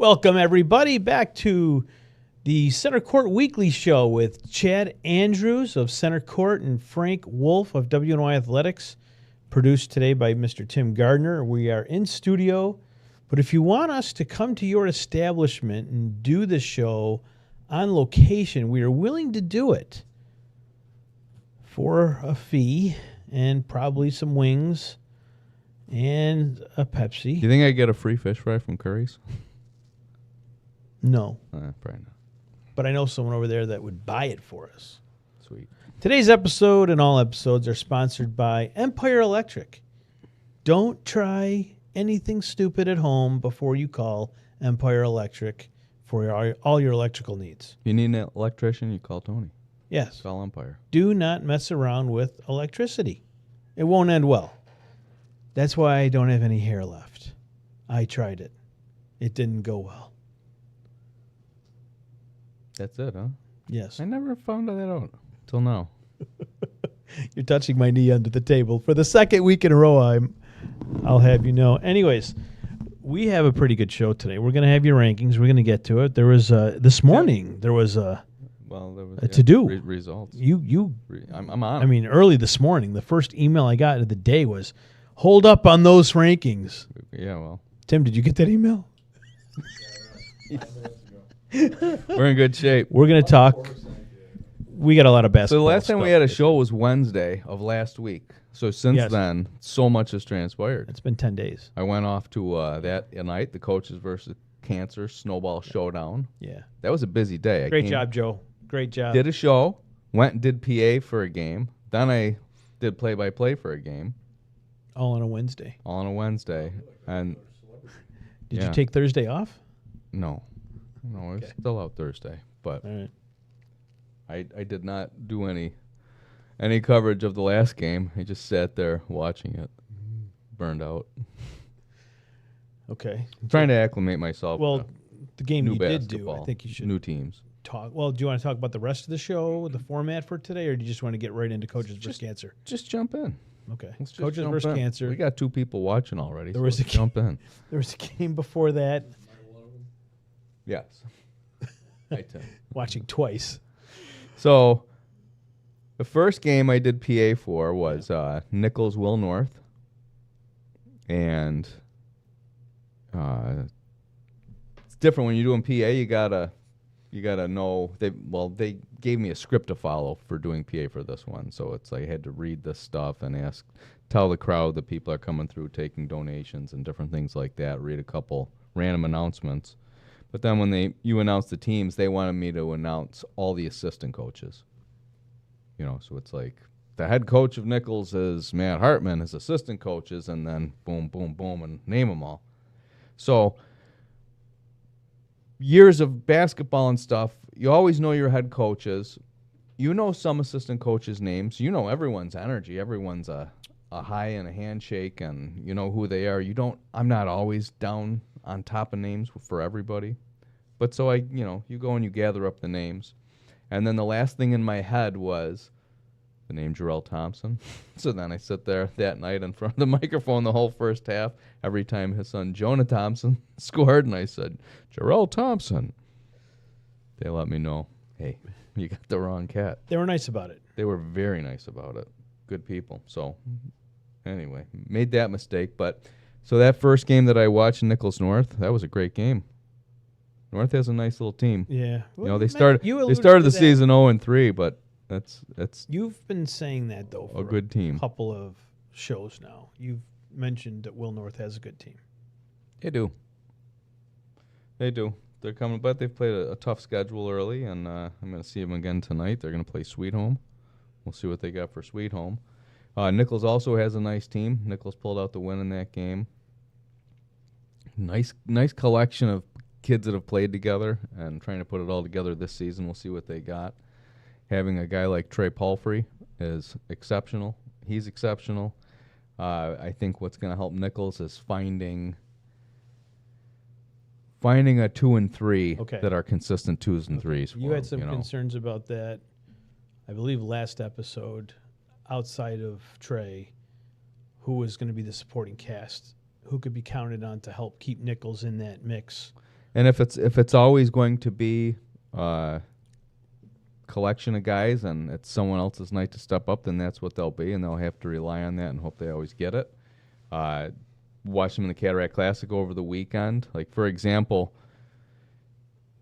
Welcome, everybody, back to the Centercourt Weekly Show with Chad Andrews of Centercourt and Frank Wolf of WNY Athletics, produced today by Mr. Tim Gardner. We are in studio, but if you want us to come to your establishment and do the show on location, we are willing to do it for a fee and probably some wings and a Pepsi. Do you think I get a free fish fry from Curry's? No. Probably not. But I know someone over there that would buy it for us. Sweet. Today's episode and all episodes are sponsored by Empire Electric. Don't try anything stupid at home before you call Empire Electric for all your electrical needs. You need an electrician, you call Tony. Yes. Call Empire. Do not mess around with electricity. It won't end well. That's why I don't have any hair left. I tried it. It didn't go well. That's it, huh? Yes. I never found that out till now. You're touching my knee under the table. For the second week in a row, I'll have you know. Anyways, we have a pretty good show today. We're going to have your rankings. We're going to get to it. There was this morning. There was a to-do. Results. I'm on. I mean, early this morning, the first email I got of the day was, "Hold up on those rankings." Yeah, well. Tim, did you get that email? We're in good shape. We're going to talk. We got a lot of basketball. So the last time we stuff. had a show was Wednesday of last week. So since then, so much has transpired. It's been 10 days. I went off to that night, the Coaches versus Cancer Snowball Showdown. Yeah. That was a busy day. Great job, Joe. Great job. Did a show, went and did PA for a game. Then I did play-by-play for a game. All on a Wednesday. All on a Wednesday. And Did you take Thursday off? No, I was still out Thursday. But all right. I did not do any coverage of the last game. I just sat there watching it. Burned out. Okay. Trying to acclimate myself. Well, the game you did do, basketball, I think you should new teams. talk. Well, do you want to talk about the rest of the show, the format for today, or do you just want to get right into Coaches versus Cancer? Just jump in. Okay. Let's just Coaches jump versus in. Cancer. We got 2 people watching already. There was a jump in. There was a game before that. Yes. I too. Watching twice. So, the first game I did PA for was Nichols Will North, and it's different when you're doing PA. You gotta know they gave me a script to follow for doing PA for this one, so it's like I had to read this stuff and tell the crowd that people are coming through taking donations and different things like that. Read a couple random announcements. But then when you announce the teams, they wanted me to announce all the assistant coaches. So it's like the head coach of Nichols is Matt Hartman, his assistant coaches, and then boom, boom, boom, and name them all. So years of basketball and stuff, you always know your head coaches. You know some assistant coaches' names. You know everyone's energy. Everyone's a high and a handshake, and you know who they are. I'm not always down on top of names for everybody. But so you go and you gather up the names. And then the last thing in my head was the name Jarrell Thompson. So then I sit there that night in front of the microphone the whole first half. Every time his son Jonah Thompson scored, and I said, Jarrell Thompson. They let me know, hey, you got the wrong cat. They were nice about it. They were very nice about it. Good people. So anyway, made that mistake, but... So that first game that I watched, Nichols North, that was a great game. North has a nice little team. Yeah. Well, they started the season 0-3, but that's You've been saying that though for a good team. Couple of shows now. You've mentioned that Will North has a good team. They do. They're coming, but they've played a tough schedule early, and I'm going to see them again tonight. They're going to play Sweet Home. We'll see what they got for Sweet Home. Nichols also has a nice team. Nichols pulled out the win in that game. Nice collection of kids that have played together and trying to put it all together this season. We'll see what they got. Having a guy like Trey Palfrey is exceptional. He's exceptional. I think what's going to help Nichols is finding a 2 and 3 that are consistent 2s and 3s. You had some concerns about that, I believe, last episode. Outside of Trey, who was going to be the supporting cast, who could be counted on to help keep Nichols in that mix And if it's always going to be collection of guys and it's someone else's night to step up, then that's what they'll be, and they'll have to rely on that and hope they always get it. Watched them in the Cataract Classic over the weekend. Like, for example,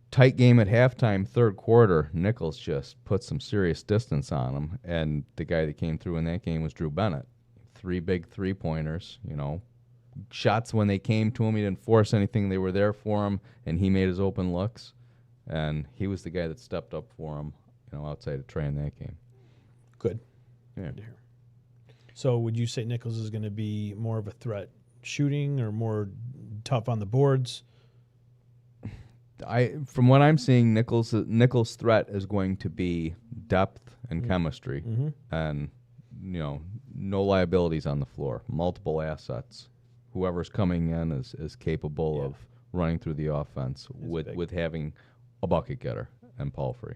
tight game at halftime, third quarter, Nichols just put some serious distance on him, and the guy that came through in that game was Drew Bennett. 3 big three-pointers, shots when they came to him. He didn't force anything. They were there for him, and he made his open looks, and he was the guy that stepped up for him, outside of Trey in that game. Good. Yeah. Good to hear. So would you say Nichols is going to be more of a threat shooting or more tough on the boards? From what I'm seeing, Nichols' threat is going to be depth and chemistry, and no liabilities on the floor, multiple assets. Whoever's coming in is capable of running through the offense with having a bucket getter and Paul Free.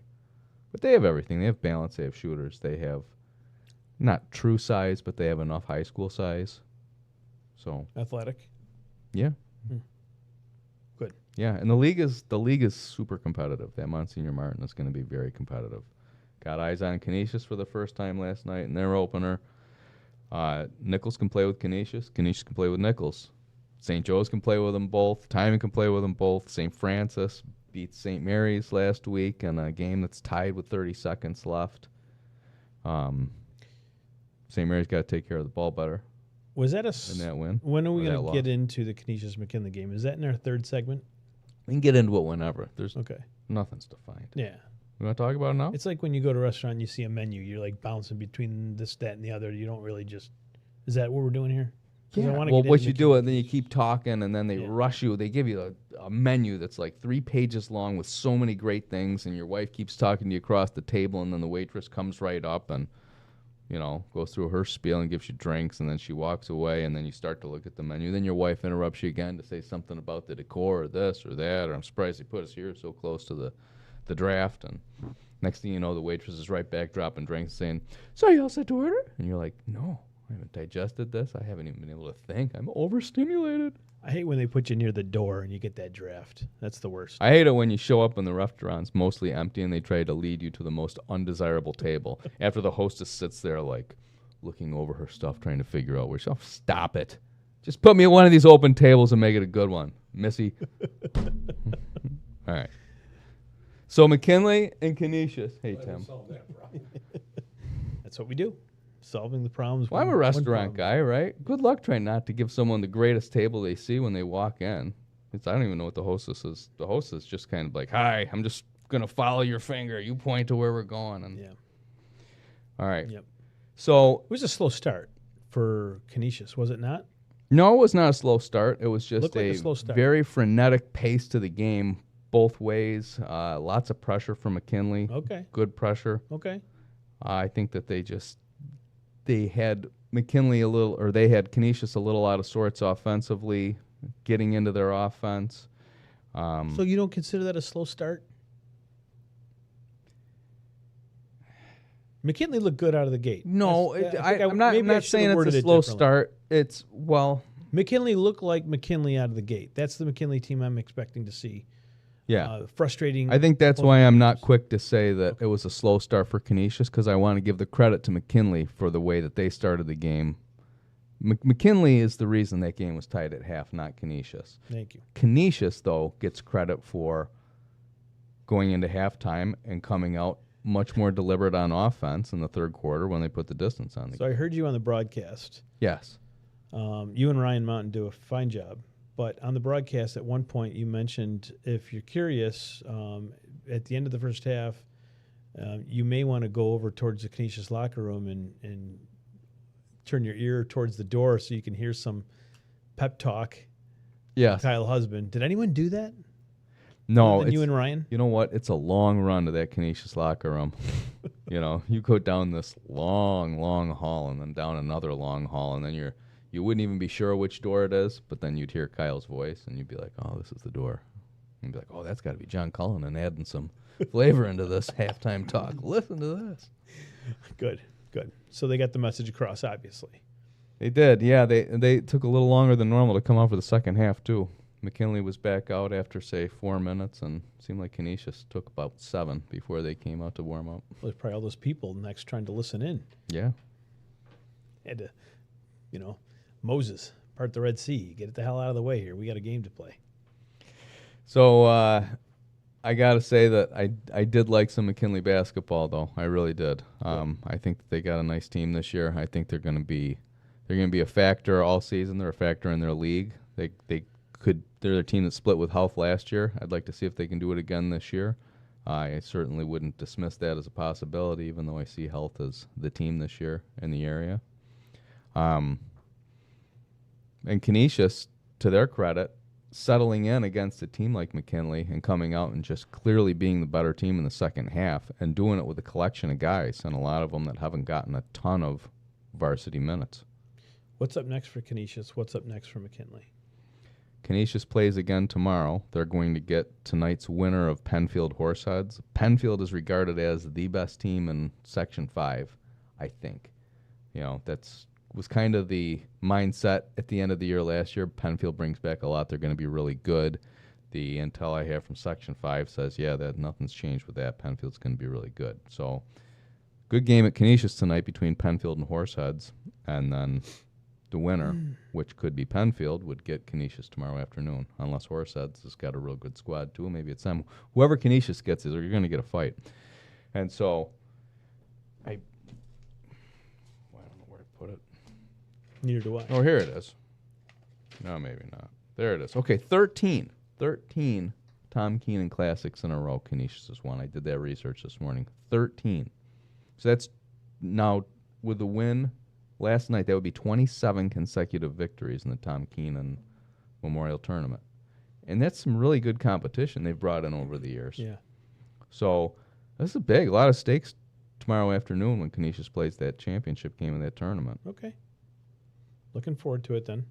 But they have everything. They have balance. They have shooters. They have not true size, but they have enough high school size. So Athletic. Yeah. Good. Yeah, and the league is super competitive. That Monsignor Martin is going to be very competitive. Got eyes on Canisius for the first time last night in their opener. Nichols can play with Canisius. Canisius can play with Nichols. St. Joe's can play with them both. Timon can play with them both. St. Francis beat St. Mary's last week in a game that's tied with 30 seconds left. St. Mary's got to take care of the ball better. Was that in that win? When are we going to get into the Canisius-McKinley game? Is that in our third segment? We can get into it whenever. There's Okay. nothing's defined. Yeah. You want to talk about it now? It's like when you go to a restaurant and you see a menu, you're like bouncing between this, that, and the other. You don't really just. Is that what we're doing here? 'Cause I Yeah. wanna Well, get what into you do, and then you keep talking, and then they Yeah. rush you. They give you a menu that's like 3 pages long with so many great things, and your wife keeps talking to you across the table, and then the waitress comes right up and, goes through her spiel and gives you drinks, and then she walks away, and then you start to look at the menu. Then your wife interrupts you again to say something about the decor or this or that, or I'm surprised they put us here so close to the draft, and next thing you know, the waitress is right back dropping drinks saying, "So you all set to order?" And you're like, "No, I haven't digested this. I haven't even been able to think. I'm overstimulated." I hate when they put you near the door and you get that draft. That's the worst. I hate it when you show up and the restaurant's mostly empty and they try to lead you to the most undesirable table after the hostess sits there like looking over her stuff trying to figure out where she's. Stop it. Just put me at one of these open tables and make it a good one, Missy. All right. So McKinley and Canisius. Hey, Tim. That's what we do. Solving the problems. Well, I'm a one restaurant problem. guy, right? Good luck trying not to give someone the greatest table they see when they walk in. I don't even know what the hostess is. The hostess just kind of like, "Hi, I'm just going to follow your finger. You point to where we're going." And Yeah. all right. Yep. So, It was a slow start for Canisius, was it not? no, it was not a slow start. It was just Looked like a slow start. very frenetic pace to the game both ways. Lots of pressure from McKinley. Okay. Good pressure. Okay. I think that they had McKinley they had Canisius a little out of sorts offensively, getting into their offense. So you don't consider that a slow start? McKinley looked good out of the gate. No, I'm not maybe I saying should've it's a worded it slow differently. start. It's, McKinley looked like McKinley out of the gate. That's the McKinley team I'm expecting to see. yeah. Frustrating. I think that's why I'm not quick to say that Okay. it was a slow start for Canisius, because I want to give the credit to McKinley for the way that they started the game. McKinley is the reason that game was tied at half, not Canisius. Thank you. Canisius, though, gets credit for going into halftime and coming out much more deliberate on offense in the third quarter when they put the distance on the So game. I heard you on the broadcast. Yes. You and Ryan Mountain do a fine job. But on the broadcast, at one point, you mentioned, if you're curious, at the end of the first half, you may want to go over towards the Canisius locker room and turn your ear towards the door so you can hear some pep talk. Yes. Kyle Husband. Did anyone do that? No, Other than you it's, and Ryan? you know what? It's a long run to that Canisius locker room. You go down this long, long hall and then down another long hall, and then you wouldn't even be sure which door it is, but then you'd hear Kyle's voice, and you'd be like, "Oh, this is the door." And you'd be like, "Oh, that's got to be John Cullen and adding some flavor into this halftime talk. Listen to this." Good. So they got the message across, obviously. They did, yeah. They took a little longer than normal to come out for the second half too. McKinley was back out after, say, 4 minutes, and seemed like Canisius took about 7 before they came out to warm up. Well, there's probably all those people next trying to listen in. Yeah. Had to, Moses, part the Red Sea. Get it the hell out of the way here. We got a game to play. So I got to say that I did like some McKinley basketball, though. I really did. I think they got a nice team this year. I think they're going to be a factor all season. They're a factor in their league. They're a team that split with Health last year. I'd like to see if they can do it again this year. I certainly wouldn't dismiss that as a possibility, even though I see Health as the team this year in the area. And Canisius, to their credit, settling in against a team like McKinley and coming out and just clearly being the better team in the second half and doing it with a collection of guys, and a lot of them that haven't gotten a ton of varsity minutes. What's up next for Canisius? What's up next for McKinley? Canisius plays again tomorrow. They're going to get tonight's winner of Penfield Horseheads. Penfield is regarded as the best team in Section 5, I think. That's was kind of the mindset at the end of the year last year. Penfield brings back a lot. They're going to be really good. The intel I have from Section 5 says, that nothing's changed with that. Penfield's going to be really good. So, good game at Canisius tonight between Penfield and Horseheads. And then the winner, which could be Penfield, would get Canisius tomorrow afternoon, unless Horseheads has got a real good squad too. Maybe it's them. Whoever Canisius gets you're going to get a fight. And so, I don't know where to put it. Neither do I. Oh, here it is. No, maybe not. There it is. Okay, 13 Tom Keenan Classics in a row. Canisius has won. I did that research this morning. 13. So that's now with the win last night, that would be 27 consecutive victories in the Tom Keenan Memorial Tournament. And that's some really good competition they've brought in over the years. Yeah. So this is a lot of stakes tomorrow afternoon when Canisius plays that championship game in that tournament. Okay. Looking forward to it then.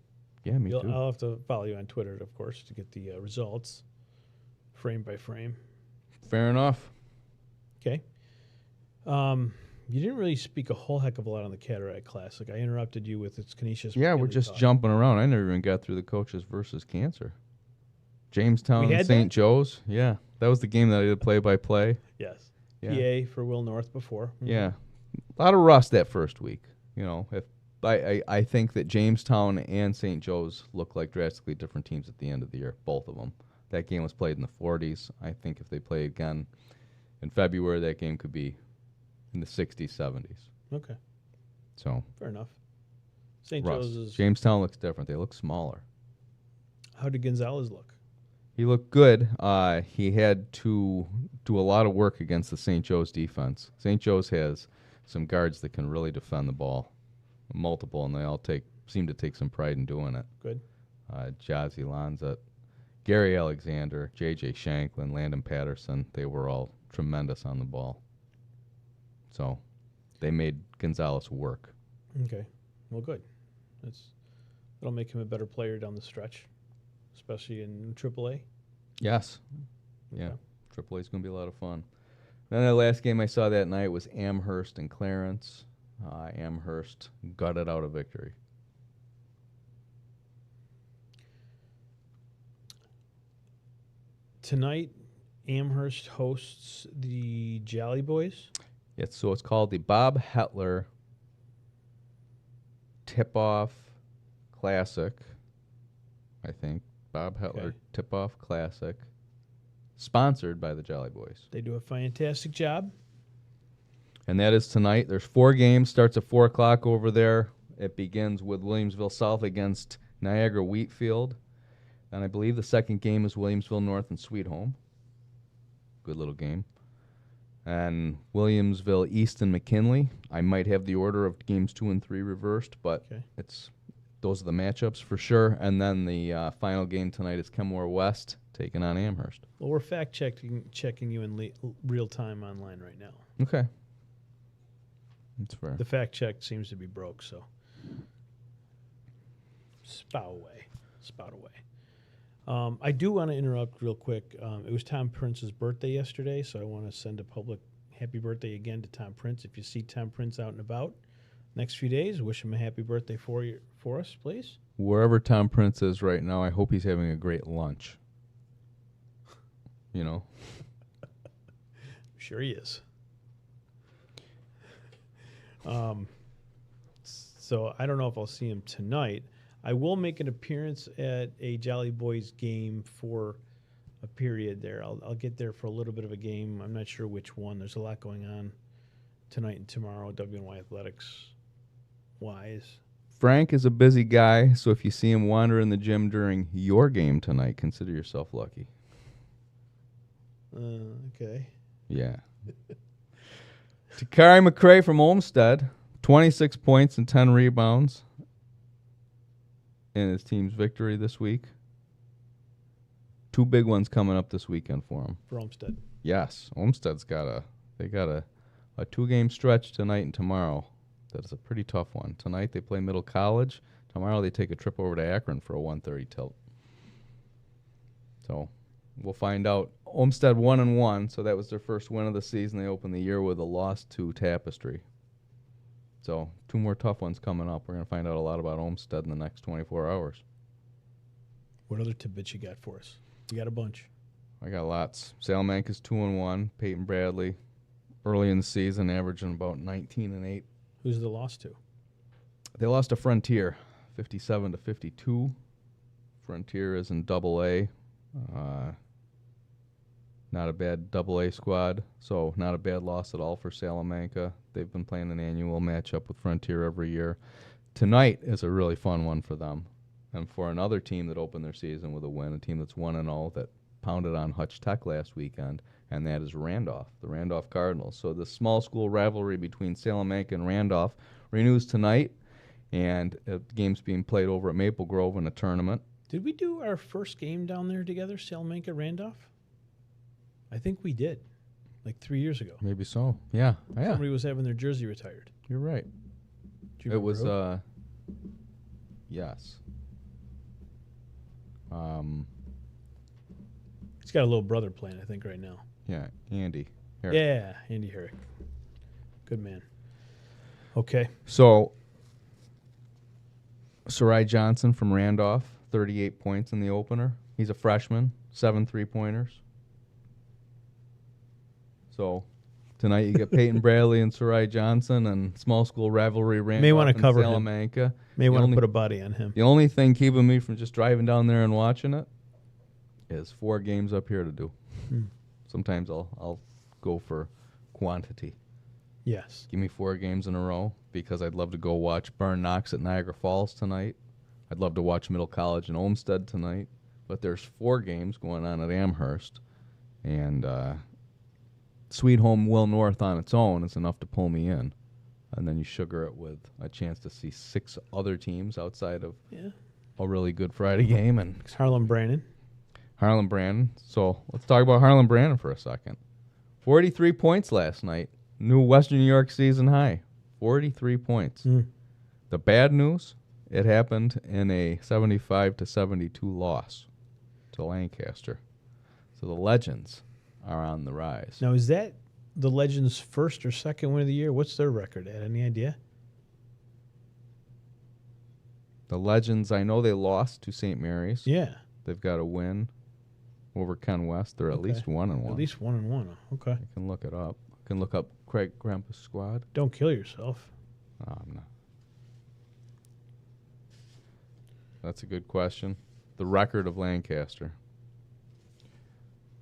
Yeah, me too. I'll have to follow you on Twitter, of course, to get the results frame by frame. Fair enough. Okay. You didn't really speak a whole heck of a lot on the Cataract Classic. I interrupted you with its Canisius. Yeah, we're just jumping around. I never even got through the coaches versus cancer. Jamestown and St. Joe's. Yeah, that was the game that I did play-by-play. Yes. Yeah. PA for Will North before. Mm-hmm. Yeah. A lot of rust that first week. If I think that Jamestown and St. Joe's look like drastically different teams at the end of the year, both of them. That game was played in the 40s. I think if they play again in February, that game could be in the 60s, 70s. Okay. So fair enough. St. Joe's is... Jamestown looks different. They look smaller. How did Gonzalez look? He looked good. He had to do a lot of work against the St. Joe's defense. St. Joe's has some guards that can really defend the ball, multiple, and they all seem to take some pride in doing it. Good. Jazzy Lanzet, Gary Alexander, J.J. Shanklin, Landon Patterson, they were all tremendous on the ball. So they made Gonzalez work. Okay. Well, good. That'll make him a better player down the stretch, especially in AAA. Yes. Okay. Yeah. AAA is going to be a lot of fun. Then the last game I saw that night was Amherst and Clarence. Amherst gutted out a victory. Tonight, Amherst hosts the Jolly Boys. Yes, so it's called the Bob Hetler Tip-Off Classic, I think. Bob Hetler Tip-Off Classic, sponsored by the Jolly Boys. They do a fantastic job. And that is tonight. There's 4 games. Starts at 4 o'clock over there. It begins with Williamsville South against Niagara Wheatfield. And I believe the second game is Williamsville North and Sweet Home. Good little game. And Williamsville East and McKinley. I might have the order of games 2 and 3 reversed, but those are the matchups for sure. And then the final game tonight is Kenmore West taking on Amherst. Well, we're checking you in real time online right now. Okay. That's fair. The fact check seems to be broke, so spout away. I do want to interrupt real quick. It was Tom Prince's birthday yesterday, so I want to send a public happy birthday again to Tom Prince. If you see Tom Prince out and about next few days, wish him a happy birthday for us, please. wherever Tom Prince is right now, I hope he's having a great lunch. You know? Sure he is. So I don't know if I'll see him tonight. I will make an appearance at a Jolly Boys game for a period there. I'll get there for a little bit of a game. I'm not sure which one. There's a lot going on tonight and tomorrow, WNY Athletics wise. Frank is a busy guy, so if you see him wander in the gym during your game tonight, consider yourself lucky. Okay. Yeah. Takari McCray from Olmsted, 26 points and 10 rebounds in his team's victory this week. 2 big ones coming up this weekend for him. For Olmsted. Yes, Olmsted's got a 2-game stretch tonight and tomorrow. That is a pretty tough one. Tonight they play Middle College. Tomorrow they take a trip over to Akron for a 1:30 tilt. So we'll find out. Olmsted 1-1, so that was their first win of the season. They opened the year with a loss to Tapestry. So 2 more tough ones coming up. We're going to find out a lot about Olmsted in the next 24 hours. What other tidbits you got for us? You got a bunch. I got lots. Salamanca's 2-1. Peyton Bradley, early in the season, averaging about 19-8. Who's the loss to? They lost to Frontier, 57-52. Frontier is in Double-A. Not a bad Double-A squad, so not a bad loss at all for Salamanca. They've been playing an annual matchup with Frontier every year. Tonight is a really fun one for them. And for another team that opened their season with a win, a team that's 1-0 that pounded on Hutch Tech last weekend, and that is Randolph, the Randolph Cardinals. So the small school rivalry between Salamanca and Randolph renews tonight, and the game's being played over at Maple Grove in a tournament. Did we do our first game down there together, Salamanca, Randolph? I think we did, like 3 years ago. Maybe so. Yeah. Somebody was having their jersey retired. You're right. It was, yes. He's got a little brother playing, I think, right now. Yeah, Andy Herrick. Yeah, Andy Herrick. Good man. Okay. So, Sarai Johnson from Randolph, 38 points in the opener. He's a freshman, 7 3-pointers. So, tonight you get Peyton Bradley and Sarai Johnson and small school rivalry Randolph May want to and cover Salamanca. him. May want to put a body on him. The only thing keeping me from just driving down there and watching it is 4 games up here to do. Sometimes I'll go for quantity. Yes. Give me 4 games in a row because I'd love to go watch Burn Knox at Niagara Falls tonight. I'd love to watch Middle College and Olmsted tonight. But there's 4 games going on at Amherst. And Sweet Home Will North on its own is enough to pull me in. And then you sugar it with a chance to see 6 other teams outside of a really good Friday game. And Harlem Brandon. So let's talk about Harlem Brandon for a second. 43 points last night. New Western New York season high. 43 points. The bad news, it happened in a 75-72 loss to Lancaster. So the Legends are on the rise. Now, is that the Legends' first or second win of the year? What's their record at? Any idea? The Legends, I know they lost to St. Mary's. Yeah. They've got a win over Ken West. They're at least 1-1. At least 1-1. Okay. I can look it up. I can look up Craig Grampa's squad. Don't kill yourself. I'm not. That's a good question. The record of Lancaster.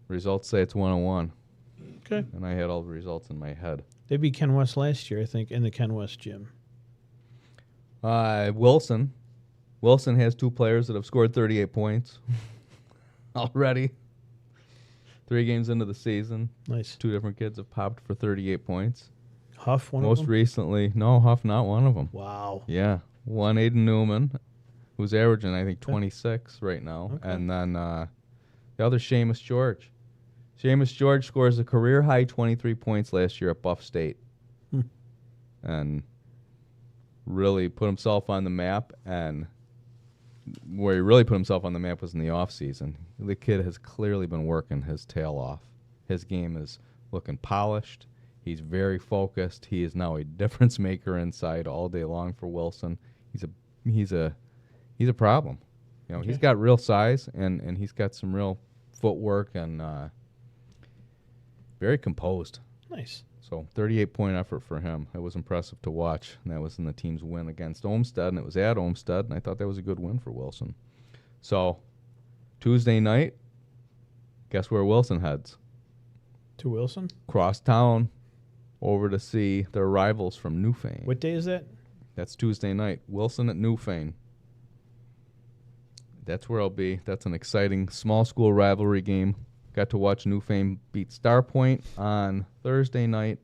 Results say it's 1-1. Okay. And I had all the results in my head. They beat Ken West last year, I think, in the Ken West gym. Wilson. Wilson has 2 players that have scored 38 points already. 3 games into the season. Nice. 2 different kids have popped for 38 points. Huff, one of Most them? recently, no, Huff, not one of them. Wow. Yeah. One, Aiden Newman, who's averaging, I think, 26 right now. Okay. And then the other, Seamus George. Seamus George scores a career-high 23 points last year at Buff State. And really put himself on the map. And where he really put himself on the map was in the offseason. The kid has clearly been working his tail off. His game is looking polished. He's very focused. He is now a difference maker inside all day long for Wilson. he's a problem. You know, Okay. he's got real size and he's got some real footwork and very composed. Nice. So 38-point effort for him. That was impressive to watch. And that was in the team's win against Olmsted, and it was at Olmsted, and I thought that was a good win for Wilson. So Tuesday night, guess where Wilson heads? To Wilson. Cross town over to see their rivals from Newfane. What day is that? That's Tuesday night. Wilson at Newfane. That's where I'll be. That's an exciting small school rivalry game. Got to watch Newfane beat Starpoint on Thursday night,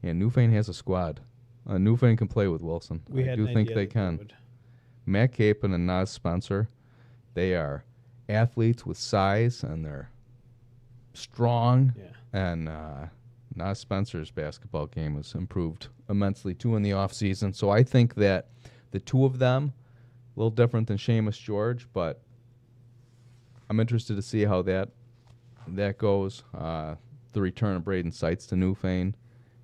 and Newfane has a squad. Newfane can play with Wilson. We I had do an think idea they that can. would. Matt Capon and Naz Spencer, they are athletes with size, and they're strong. Yeah. And Naz Spencer's basketball game has improved immensely, too, in the offseason. So I think that the two of them, a little different than Seamus George, but I'm interested to see how that goes. The return of Braden Seitz to Newfane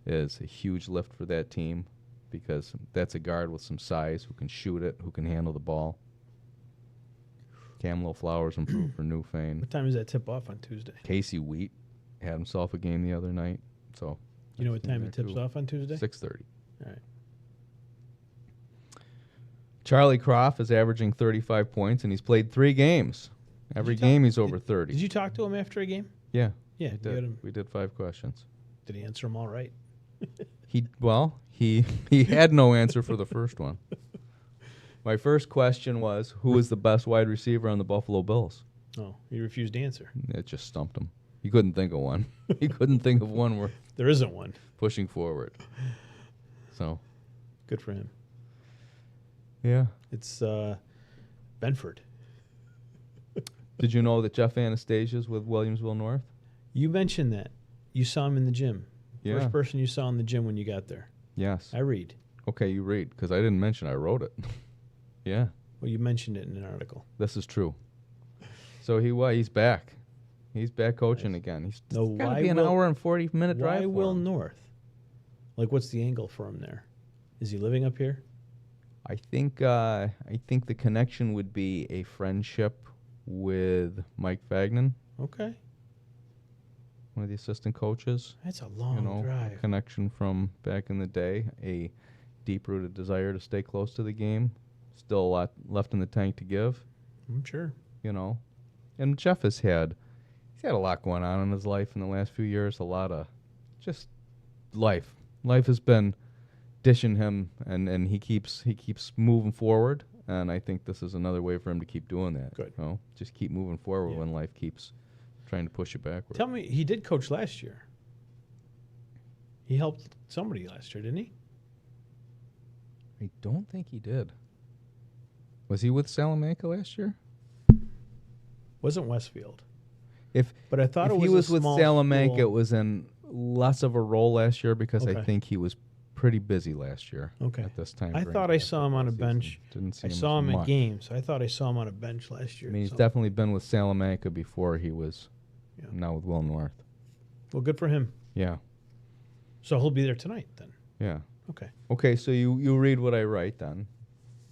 is a huge lift for that team because that's a guard with some size who can shoot it, who can handle the ball. Camelo Flowers improved for Newfane. What time is that tip off on Tuesday? Casey Wheat had himself a game the other night. So You know what time it tips off on Tuesday? 6:30. All right. Charlie Croft is averaging 35 points, and he's played 3 games. Every game he's over 30. Did you talk to him after a game? Yeah, Yeah. we you got did. him. We did 5 questions. Did he answer them all right? He had no answer for the first one. My first question was, who is the best wide receiver on the Buffalo Bills? Oh, he refused to answer. It just stumped him. He couldn't think of one. He couldn't think of one worth There isn't one. pushing forward. So, Good for him. yeah. It's Benford. Did you know that Jeff Anastasia's with Williamsville North? You mentioned that. You saw him in the gym. Yeah. First person you saw in the gym when you got there. Yes. I read. Okay, you read, because I didn't mention I wrote it. Yeah, Well, you mentioned it in an article. this is true. So he's back. He's back coaching again. He's No, got to why be an will- hour and 40-minute drive Why for Will him. North? Like, what's the angle for him there? Is he living up here? I think the connection would be a friendship with Mike Fagnan, Okay. one of the assistant coaches. That's a long You know, a drive. connection from back in the day, a deep-rooted desire to stay close to the game. Still a lot left in the tank to give, I'm sure. you know. And Jeff he's had a lot going on in his life in the last few years, a lot of just life. Life has been dishing him, and he keeps moving forward, and I think this is another way for him to keep doing that. Good. You know? Just keep moving forward Yeah. when life keeps trying to push you backward. Tell me, he did coach last year. He helped somebody last year, didn't he? I don't think he did. Was he with Salamanca last year? Wasn't Westfield. If But I thought if it was he was a with small Salamanca, school. it was in less of a role last year because I Okay. think he was pretty busy last year. Okay. At this time, I during thought the I saw him on a basketball bench. season. Didn't see I him saw as him at much. games. I thought I saw him on a bench last I year. mean, he's so- definitely been with Salamanca before he was Yeah. now with Will North. Well, good for him. Yeah, So he'll be there tonight then. yeah. Okay. Okay, so you read what I write then.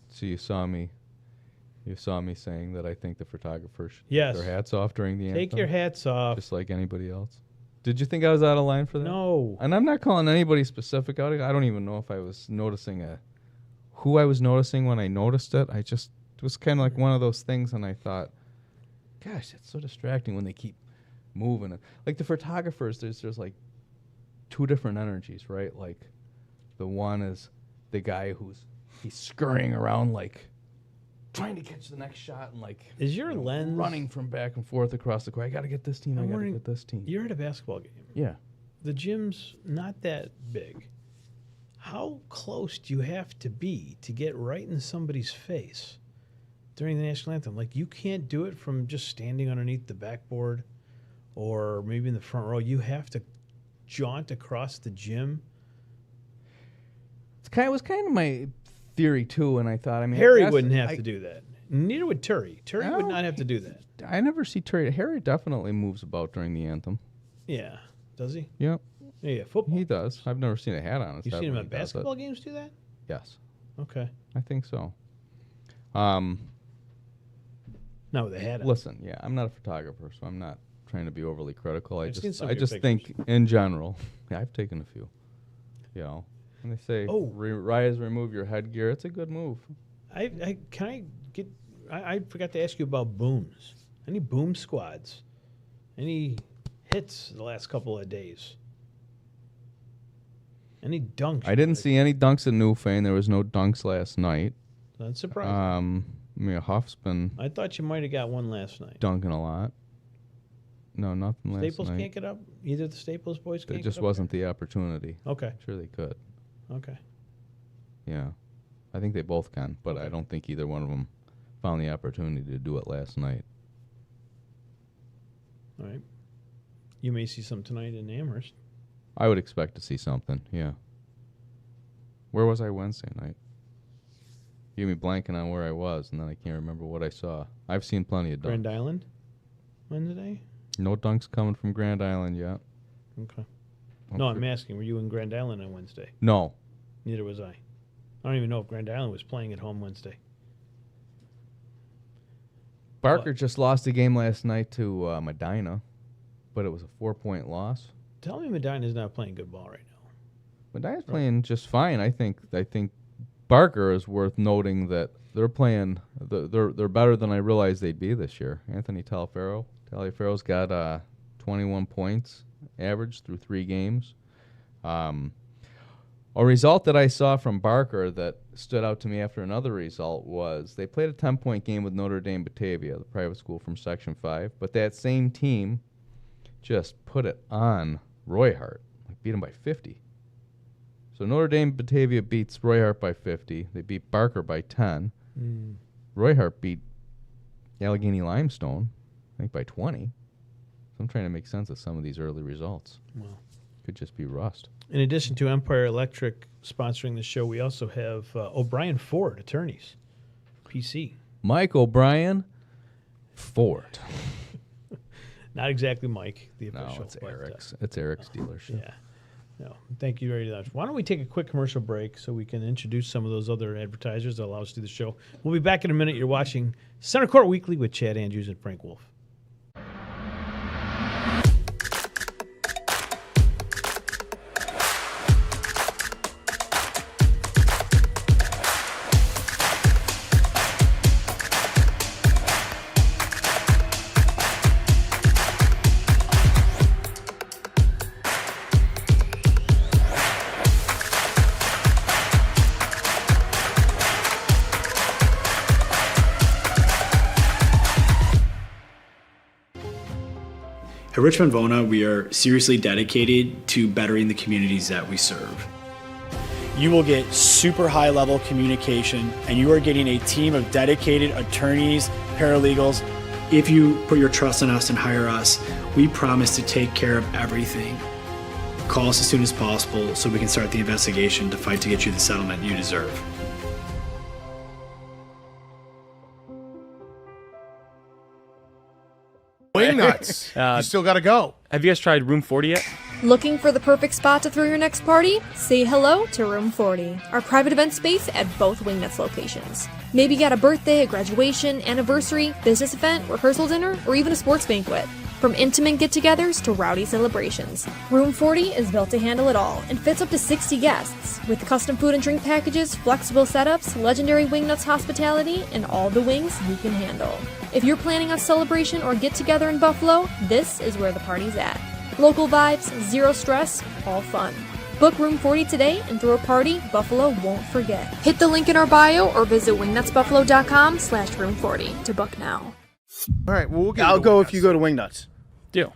So you saw me saying that I think the photographers should Yes. take their hats off during the Take anthem, your hats off. just like anybody else. Did you think I was out of line for that? No. And I'm not calling anybody specific out. I don't even know if I was noticing who I was noticing when I noticed it. It was kind of like one of those things, and I thought, gosh, it's so distracting when they keep moving. Like the photographers, there's like 2 different energies, right? Like the one is the guy he's scurrying around like trying to catch the next shot and like Is your lens running from back and forth across the court. I got to get this team. I'm I got to wondering- get this team. You're at a basketball game. Yeah. The gym's not that big. How close do you have to be to get right in somebody's face during the national anthem? Like, you can't do it from just standing underneath the backboard or maybe in the front row. You have to jaunt across the gym. It was kind of my theory too, and I thought, I mean, Harry I guess wouldn't have to do that. Neither would Terry. Terry would No, not have to do that. I never see Terry. Harry definitely moves about during the anthem. Yeah. Does he? Yep, Yeah, football. he does. I've never seen a hat on his You've head seen him when at he does it. basketball games do that? Yes, Okay. I think so. No, they had it. Listen, yeah, I'm not a photographer, so I'm not trying to be overly critical. I I've seen some just of your think in general. Yeah, I've taken a few. You know, and they say, rise, remove your headgear. It's a good move. I forgot to ask you about booms. Any boom squads? Any hits the last couple of days? Any dunks? I didn't see any dunks at Newfane. There was no dunks last night. That's surprising. I mean, Huff's been I thought you might have got one last night. dunking a lot. No, nothing last Staples night. can't get up? Either the Staples boys can't There get just up wasn't the opportunity. Okay. Sure they could. Okay. Yeah. I think they both can, but Okay. I don't think either one of them found the opportunity to do it last night. All right. You may see some tonight in Amherst. I would expect to see something, yeah. Where was I Wednesday night? You me blanking on where I was, and then I can't remember what I saw. I've seen plenty of dunks. Grand Island Wednesday? No dunks coming from Grand Island yet. Okay. No, I'm asking, were you in Grand Island on Wednesday? No. Neither was I. I don't even know if Grand Island was playing at home Wednesday. Barker just lost a game last night to Medina, but it was a 4-point loss. Tell me Medina's not playing good ball right now. Medina's playing just fine. I think Barker is worth noting that they're playing. They're better than I realized they'd be this year. Anthony Taliaferro's got 21 points average through 3 games. A result that I saw from Barker that stood out to me after another result was they played a 10-point game with Notre Dame Batavia, the private school from Section 5, but that same team just put it on Roy Hart, beat him by 50. So Notre Dame Batavia beats Roy Hart by 50. They beat Barker by 10. Roy Hart beat Allegheny Limestone, I think, by 20. So I'm trying to make sense of some of these early results. Well, could just be rust. In addition to Empire Electric sponsoring the show, we also have O'Brien Ford Attorneys, PC. Mike O'Brien Ford. Not exactly Mike, the official. No, it's Eric's. It's Eric's dealership. Yeah. No, thank you very much. Why don't we take a quick commercial break so we can introduce some of those other advertisers that allow us to do the show. We'll be back in a minute. You're watching Centercourt Weekly with Chad Andrews and Frank Wolf. At Richmond Vona, we are seriously dedicated to bettering the communities that we serve. You will get super high level communication, and you are getting a team of dedicated attorneys, paralegals. If you put your trust in us and hire us, we promise to take care of everything. Call us as soon as possible so we can start the investigation to fight to get you the settlement you deserve. Wingnuts. You still got to go. Have you guys tried Room 40 yet? Looking for the perfect spot to throw your next party? Say hello to Room 40, our private event space at both Wingnuts locations. Maybe you got a birthday, a graduation, anniversary, business event, rehearsal dinner, or even a sports banquet. From intimate get-togethers to rowdy celebrations, Room 40 is built to handle it all and fits up to 60 guests, with custom food and drink packages, flexible setups, legendary Wingnuts hospitality, and all the wings you can handle. If you're planning a celebration or get-together in Buffalo, this is where the party's at. Local vibes, zero stress, all fun. Book Room 40 today and throw a party Buffalo won't forget. Hit the link in our bio or visit wingnutsbuffalo.com/room40 to book now. All right, well, we'll get I'll go if you go to Wingnuts. Deal.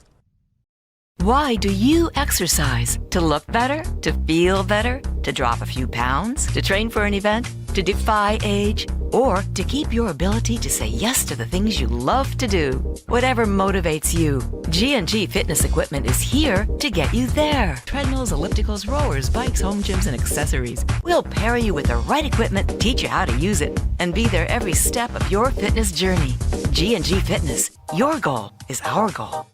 Why do you exercise? To look better? To feel better? To drop a few pounds? To train for an event? To defy age? Or to keep your ability to say yes to the things you love to do? Whatever motivates you, G&G Fitness Equipment is here to get you there. Treadmills, ellipticals, rowers, bikes, home gyms, and accessories. We'll pair you with the right equipment, teach you how to use it, and be there every step of your fitness journey. G&G Fitness. Your goal is our goal.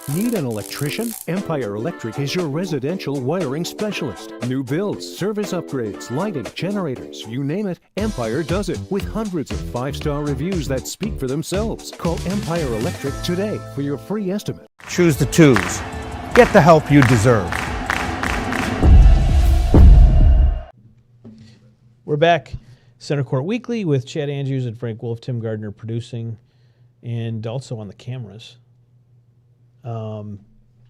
Need an electrician? Empire Electric is your residential wiring specialist. New builds, service upgrades, lighting, generators, you name it, Empire does it with hundreds of 5-star reviews that speak for themselves. Call Empire Electric today for your free estimate. Choose the twos. Get the help you deserve. We're back. Centercourt Weekly with Chad Andrews and Frank Wolf, Tim Gardner producing, and also on the cameras.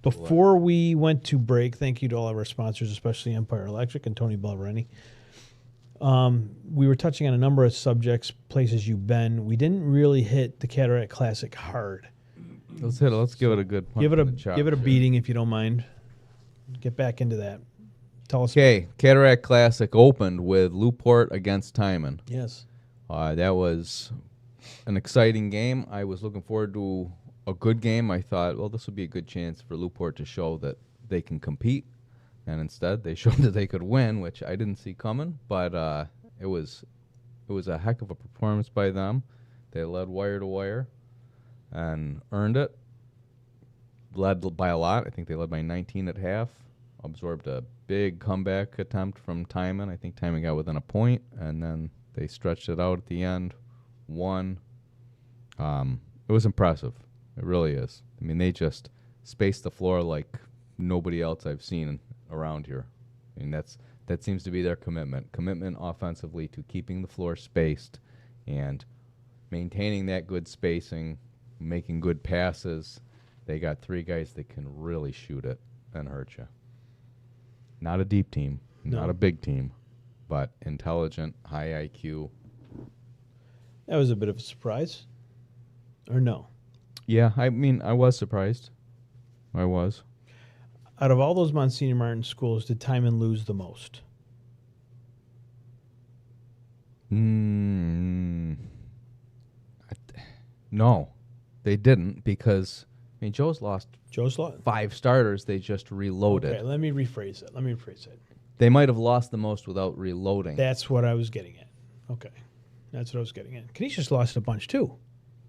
Before we went to break, thank you to all of our sponsors, especially Empire Electric and Tony Balverini. We were touching on a number of subjects, places you've been. We didn't really hit the Cataract Classic hard. Let's hit it. Let's give it a good punch Give it in the chop a here. beating if you don't mind. Get back into that. Tell us. Okay, Cataract Classic opened with Newport against Timon. Yes. That was an exciting game. I was looking forward to a good game. I thought, well, this would be a good chance for Newport to show that they can compete. And instead, they showed that they could win, which I didn't see coming. But it was a heck of a performance by them. They led wire to wire and earned it. Led by a lot. I think they led by 19 at half. Absorbed a big comeback attempt from Timon. I think Timon got within a point, and then they stretched it out at the end. Won. It was impressive. It really is. I mean, they just spaced the floor like nobody else I've seen around here. I mean, that seems to be their commitment. Commitment offensively to keeping the floor spaced and maintaining that good spacing, making good passes. They got 3 guys that can really shoot it and hurt you. Not a deep team, not a big team, but intelligent, high IQ. That was a bit of a surprise. Or no? Yeah, I mean, I was surprised. I was. Out of all those Monsignor Martin schools, did Timon lose the most? No, they didn't, because I mean, Joe's lost 5 starters. They just reloaded. Okay, let me rephrase it. They might have lost the most without reloading. That's what I was getting at. Okay. That's what I was getting at. Canisius lost a bunch, too.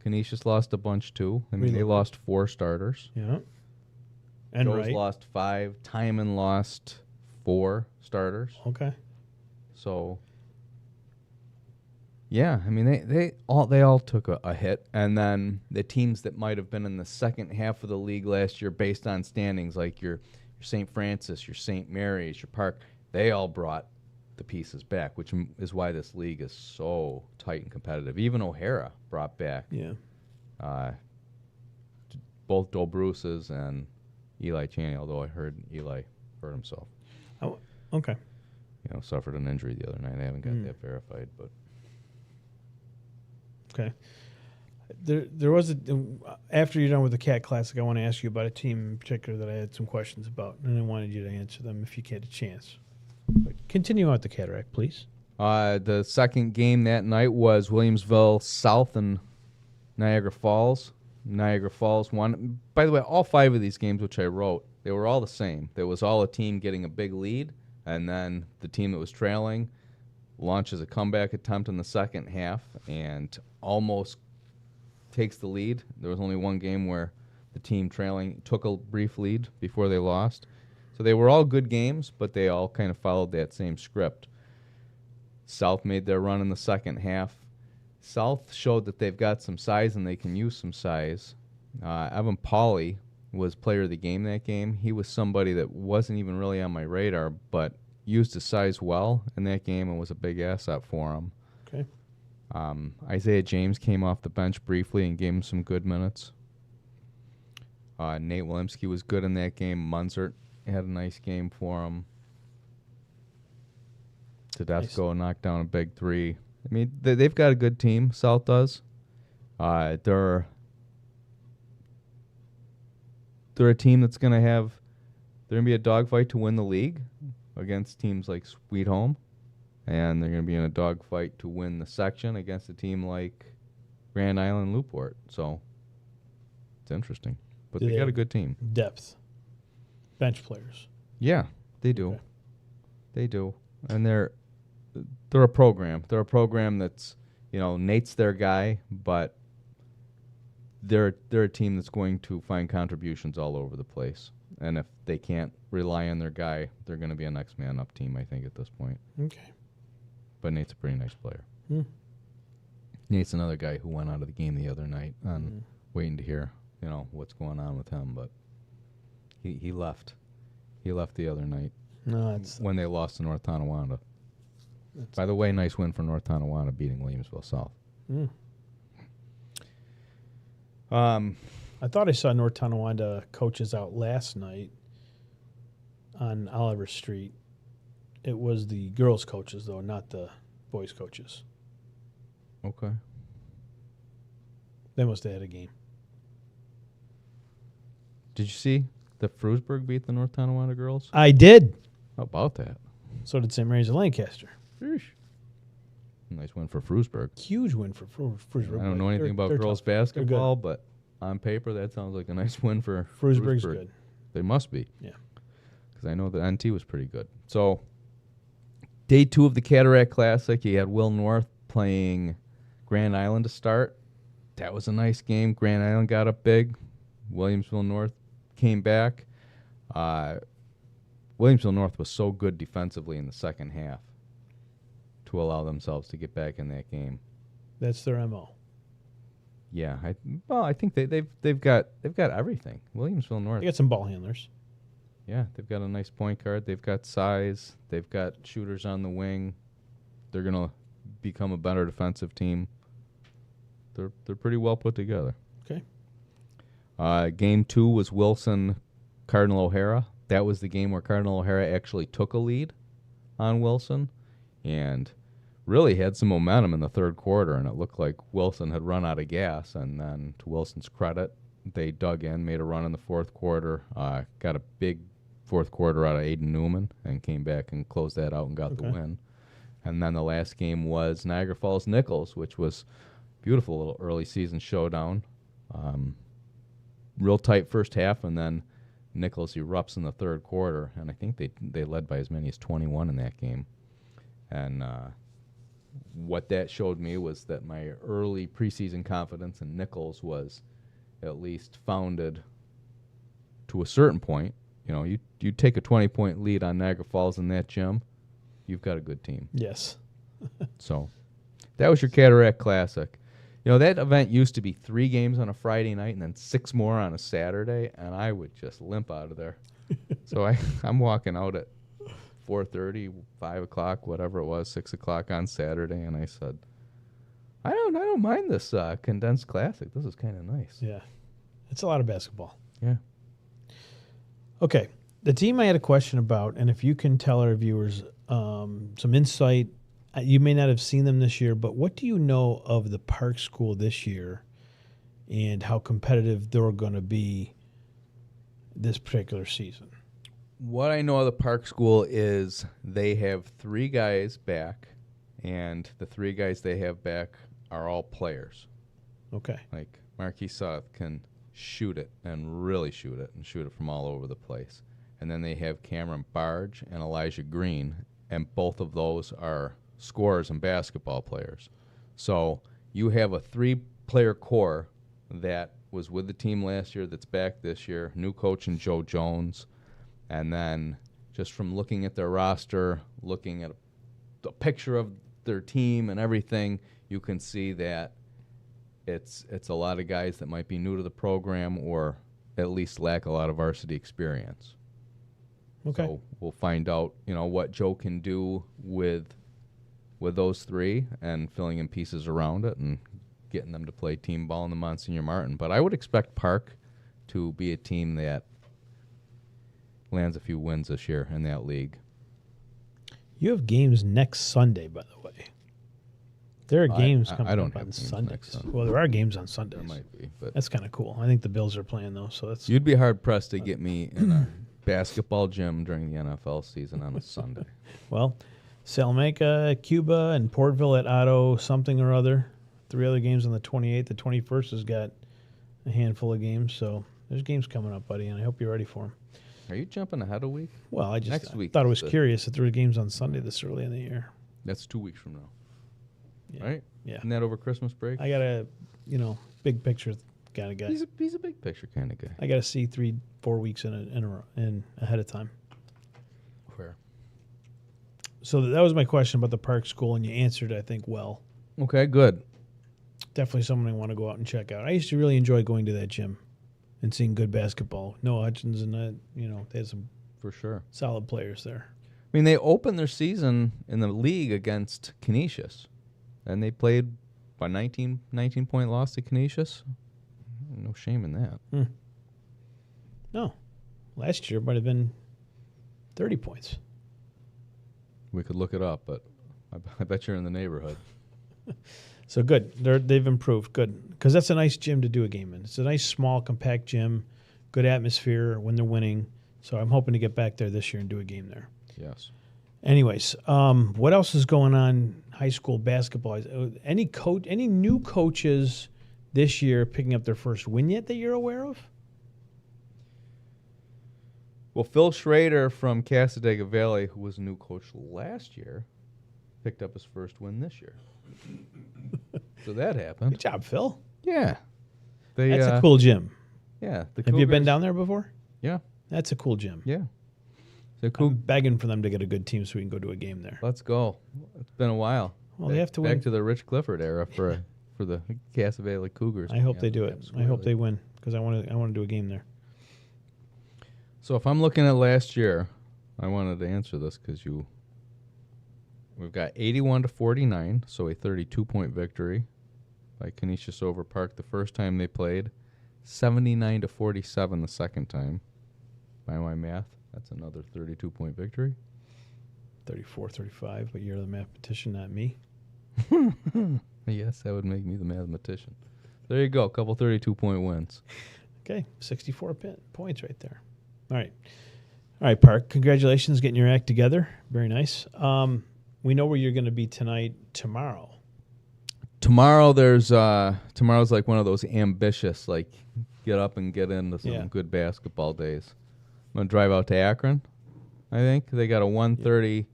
Canisius lost a bunch, too. I mean, they lost 4 starters. Yeah. And Joe's right. lost 5. Timon lost 4 starters. Okay. So, yeah, I mean, they all took a hit. And then the teams that might have been in the second half of the league last year based on standings, like your St. Francis, your St. Mary's, your Park, they all brought the pieces back, which is why this league is so tight and competitive. Even O'Hara brought back both Dobruces and Eli Chaney, although I heard Eli hurt himself. Oh, okay. You know, suffered an injury the other night. I haven't got that verified, but okay. There was after you're done with the Cat Classic, I want to ask you about a team in particular that I had some questions about, and I wanted you to answer them if you get a chance. But continue on with the Cataract, please. The second game that night was Williamsville South and Niagara Falls. Niagara Falls won. By the way, all 5 of these games, which I wrote, they were all the same. There was all a team getting a big lead, and then the team that was trailing launches a comeback attempt in the second half and almost takes the lead. There was only one game where the team trailing took a brief lead before they lost. So they were all good games, but they all kind of followed that same script. South made their run in the second half. South showed that they've got some size and they can use some size. Evan Pauley was player of the game that game. He was somebody that wasn't even really on my radar, but used his size well in that game and was a big asset for him. Okay. Isaiah James came off the bench briefly and gave him some good minutes. Nate Wilimski was good in that game. Munzert had a nice game for him. Tedesco knocked down a big 3. I mean, they've got a good team. South does. They're a team that's going to have. They're going to be a dogfight to win the league against teams like Sweet Home, and they're going to be in a dogfight to win the section against a team like Grand Island, Newport. So it's interesting, but they got a good team. Depth. Bench players. Yeah, they do. Okay. They do, and they're a program. They're a program that's, you know, Nate's their guy, but they're a team that's going to find contributions all over the place. And if they can't rely on their guy, they're going to be a next man up team, I think, at this point. Okay. But Nate's a pretty nice player. Hmm. Nate's another guy who went out of the game the other night on waiting to hear, what's going on with him. But he left. He left the other night when they lost to North Tonawanda. By the way, nice win for North Tonawanda beating Williamsville South. I thought I saw North Tonawanda coaches out last night on Oliver Street. It was the girls' coaches, though, not the boys' coaches. Okay. They must have had a game. Did you see that Frewsburg beat the North Tonawanda girls? I did. How about that? So did St. Mary's of Lancaster. Sheesh. Nice win for Frewsburg. Huge win for Frewsburg. I don't know anything about girls basketball, but on paper that sounds like a nice win for Frewsburg's Frewsburg. good. They must be. Yeah. Because I know the NT was pretty good. So, day 2 of the Cataract Classic, you had Will North playing Grand Island to start. That was a nice game. Grand Island got up big. Williamsville North came back. Williamsville North was so good defensively in the second half to allow themselves to get back in that game. That's their MO. Yeah, I think they've got everything. Williamsville North. They got some ball handlers. Yeah, they've got a nice point guard. They've got size. They've got shooters on the wing. They're gonna become a better defensive team. They're pretty well put together. Okay. Game 2 was Wilson Cardinal O'Hara. That was the game where Cardinal O'Hara actually took a lead on Wilson and really had some momentum in the third quarter, and it looked like Wilson had run out of gas. And then, to Wilson's credit, they dug in, made a run in the fourth quarter, got a big fourth quarter out of Aiden Newman, and came back and closed that out and got the win. And then the last game was Niagara Falls Nichols, which was a beautiful little early season showdown. Real tight first half, and then Nichols erupts in the third quarter, and I think they led by as many as 21 in that game. And what that showed me was that my early preseason confidence in Nichols was at least founded to a certain point. You take a 20-point lead on Niagara Falls in that gym, you've got a good team. Yes. So that was your Cataract Classic. That event used to be 3 games on a Friday night and then 6 more on a Saturday, and I would just limp out of there. So I'm walking out at 4:30, 5 o'clock, whatever it was, 6 o'clock on Saturday, and I said, I don't mind this condensed classic. This is kind of nice. Yeah. It's a lot of basketball. Yeah. Okay. The team I had a question about, and if you can tell our viewers some insight, you may not have seen them this year, but what do you know of the Park School this year and how competitive they're going to be this particular season? What I know of the Park School is they have 3 guys back, and the 3 guys they have back are all players. Okay. Like Marquis South can shoot it and really shoot it and shoot it from all over the place. And then they have Cameron Barge and Elijah Green, and both of those are scorers and basketball players. So you have a 3-player core that was with the team last year that's back this year, new coach in Joe Jones, and then just from looking at their roster, looking at the picture of their team and everything, you can see that it's a lot of guys that might be new to the program or at least lack a lot of varsity experience. Okay. So we'll find out, what Joe can do with those 3 and filling in pieces around it and getting them to play team ball in the Monsignor Martin. But I would expect Park to be a team that lands a few wins this year in that league. You have games next Sunday, by the way. There are games coming I don't up have on games Sundays. next Sunday. Well, there are games on Sundays. There might be, but That's kind of cool. I think the Bills are playing, though, so that's... You'd be hard-pressed to get me in a basketball gym during the NFL season on a Sunday. Well, Salamanca, Cuba, and Portville at Otto something or other. 3 other games on the 28th. The 21st has got a handful of games, so there's games coming up, buddy, and I hope you're ready for them. Are you jumping ahead a week? Well, I just Next week thought it is was curious that there were games on Sunday this early in the year. That's 2 weeks from now. Yeah. Right? Yeah. Isn't that over Christmas break? I got a, big picture kind of guy. He's a big picture kind of guy. I got to see 3-4 weeks in ahead of time. Fair. So that was my question about the Park School, and you answered, I think, well. Okay, good. Definitely someone I want to go out and check out. I used to really enjoy going to that gym and seeing good basketball. Noah Hutchins and that, they had some For sure. solid players there. I mean, they opened their season in the league against Canisius, and they played a 19-point loss to Canisius. No shame in that. No. Last year might have been 30 points. We could look it up, but I bet you're in the neighborhood. So good. They've improved. Good. Because that's a nice gym to do a game in. It's a nice, small, compact gym. Good atmosphere when they're winning. So I'm hoping to get back there this year and do a game there. Yes. Anyways, what else is going on high school basketball? Any new coaches this year picking up their first win yet that you're aware of? Well, Phil Schrader from Casadega Valley, who was a new coach last year, picked up his first win this year. So that happened. Good job, Phil. Yeah. That's a cool gym. Yeah. Have you been down there before? Yeah. That's a cool gym. Yeah. I'm begging for them to get a good team so we can go to a game there. Let's go. It's been a while. Well, they have to win. Back to the Rich Clifford era for the Casa Valley Cougars. I hope they do it. I hope they win because I want to do a game there. So if I'm looking at last year, I wanted to answer this because we've got 81-49, so a 32-point victory by Canisius over Park the first time they played, 79-47 the second time. By my math, that's another 32-point victory. 34-35, but you're the mathematician, not me. Yes, that would make me the mathematician. There you go, a couple 32-point wins. Okay, 64 points right there. All right, Park. Congratulations getting your act together. Very nice. We know where you're going to be tomorrow. Tomorrow's like one of those ambitious, like get up and get into some good basketball days. I'm going to drive out to Akron, I think. They got a 1:30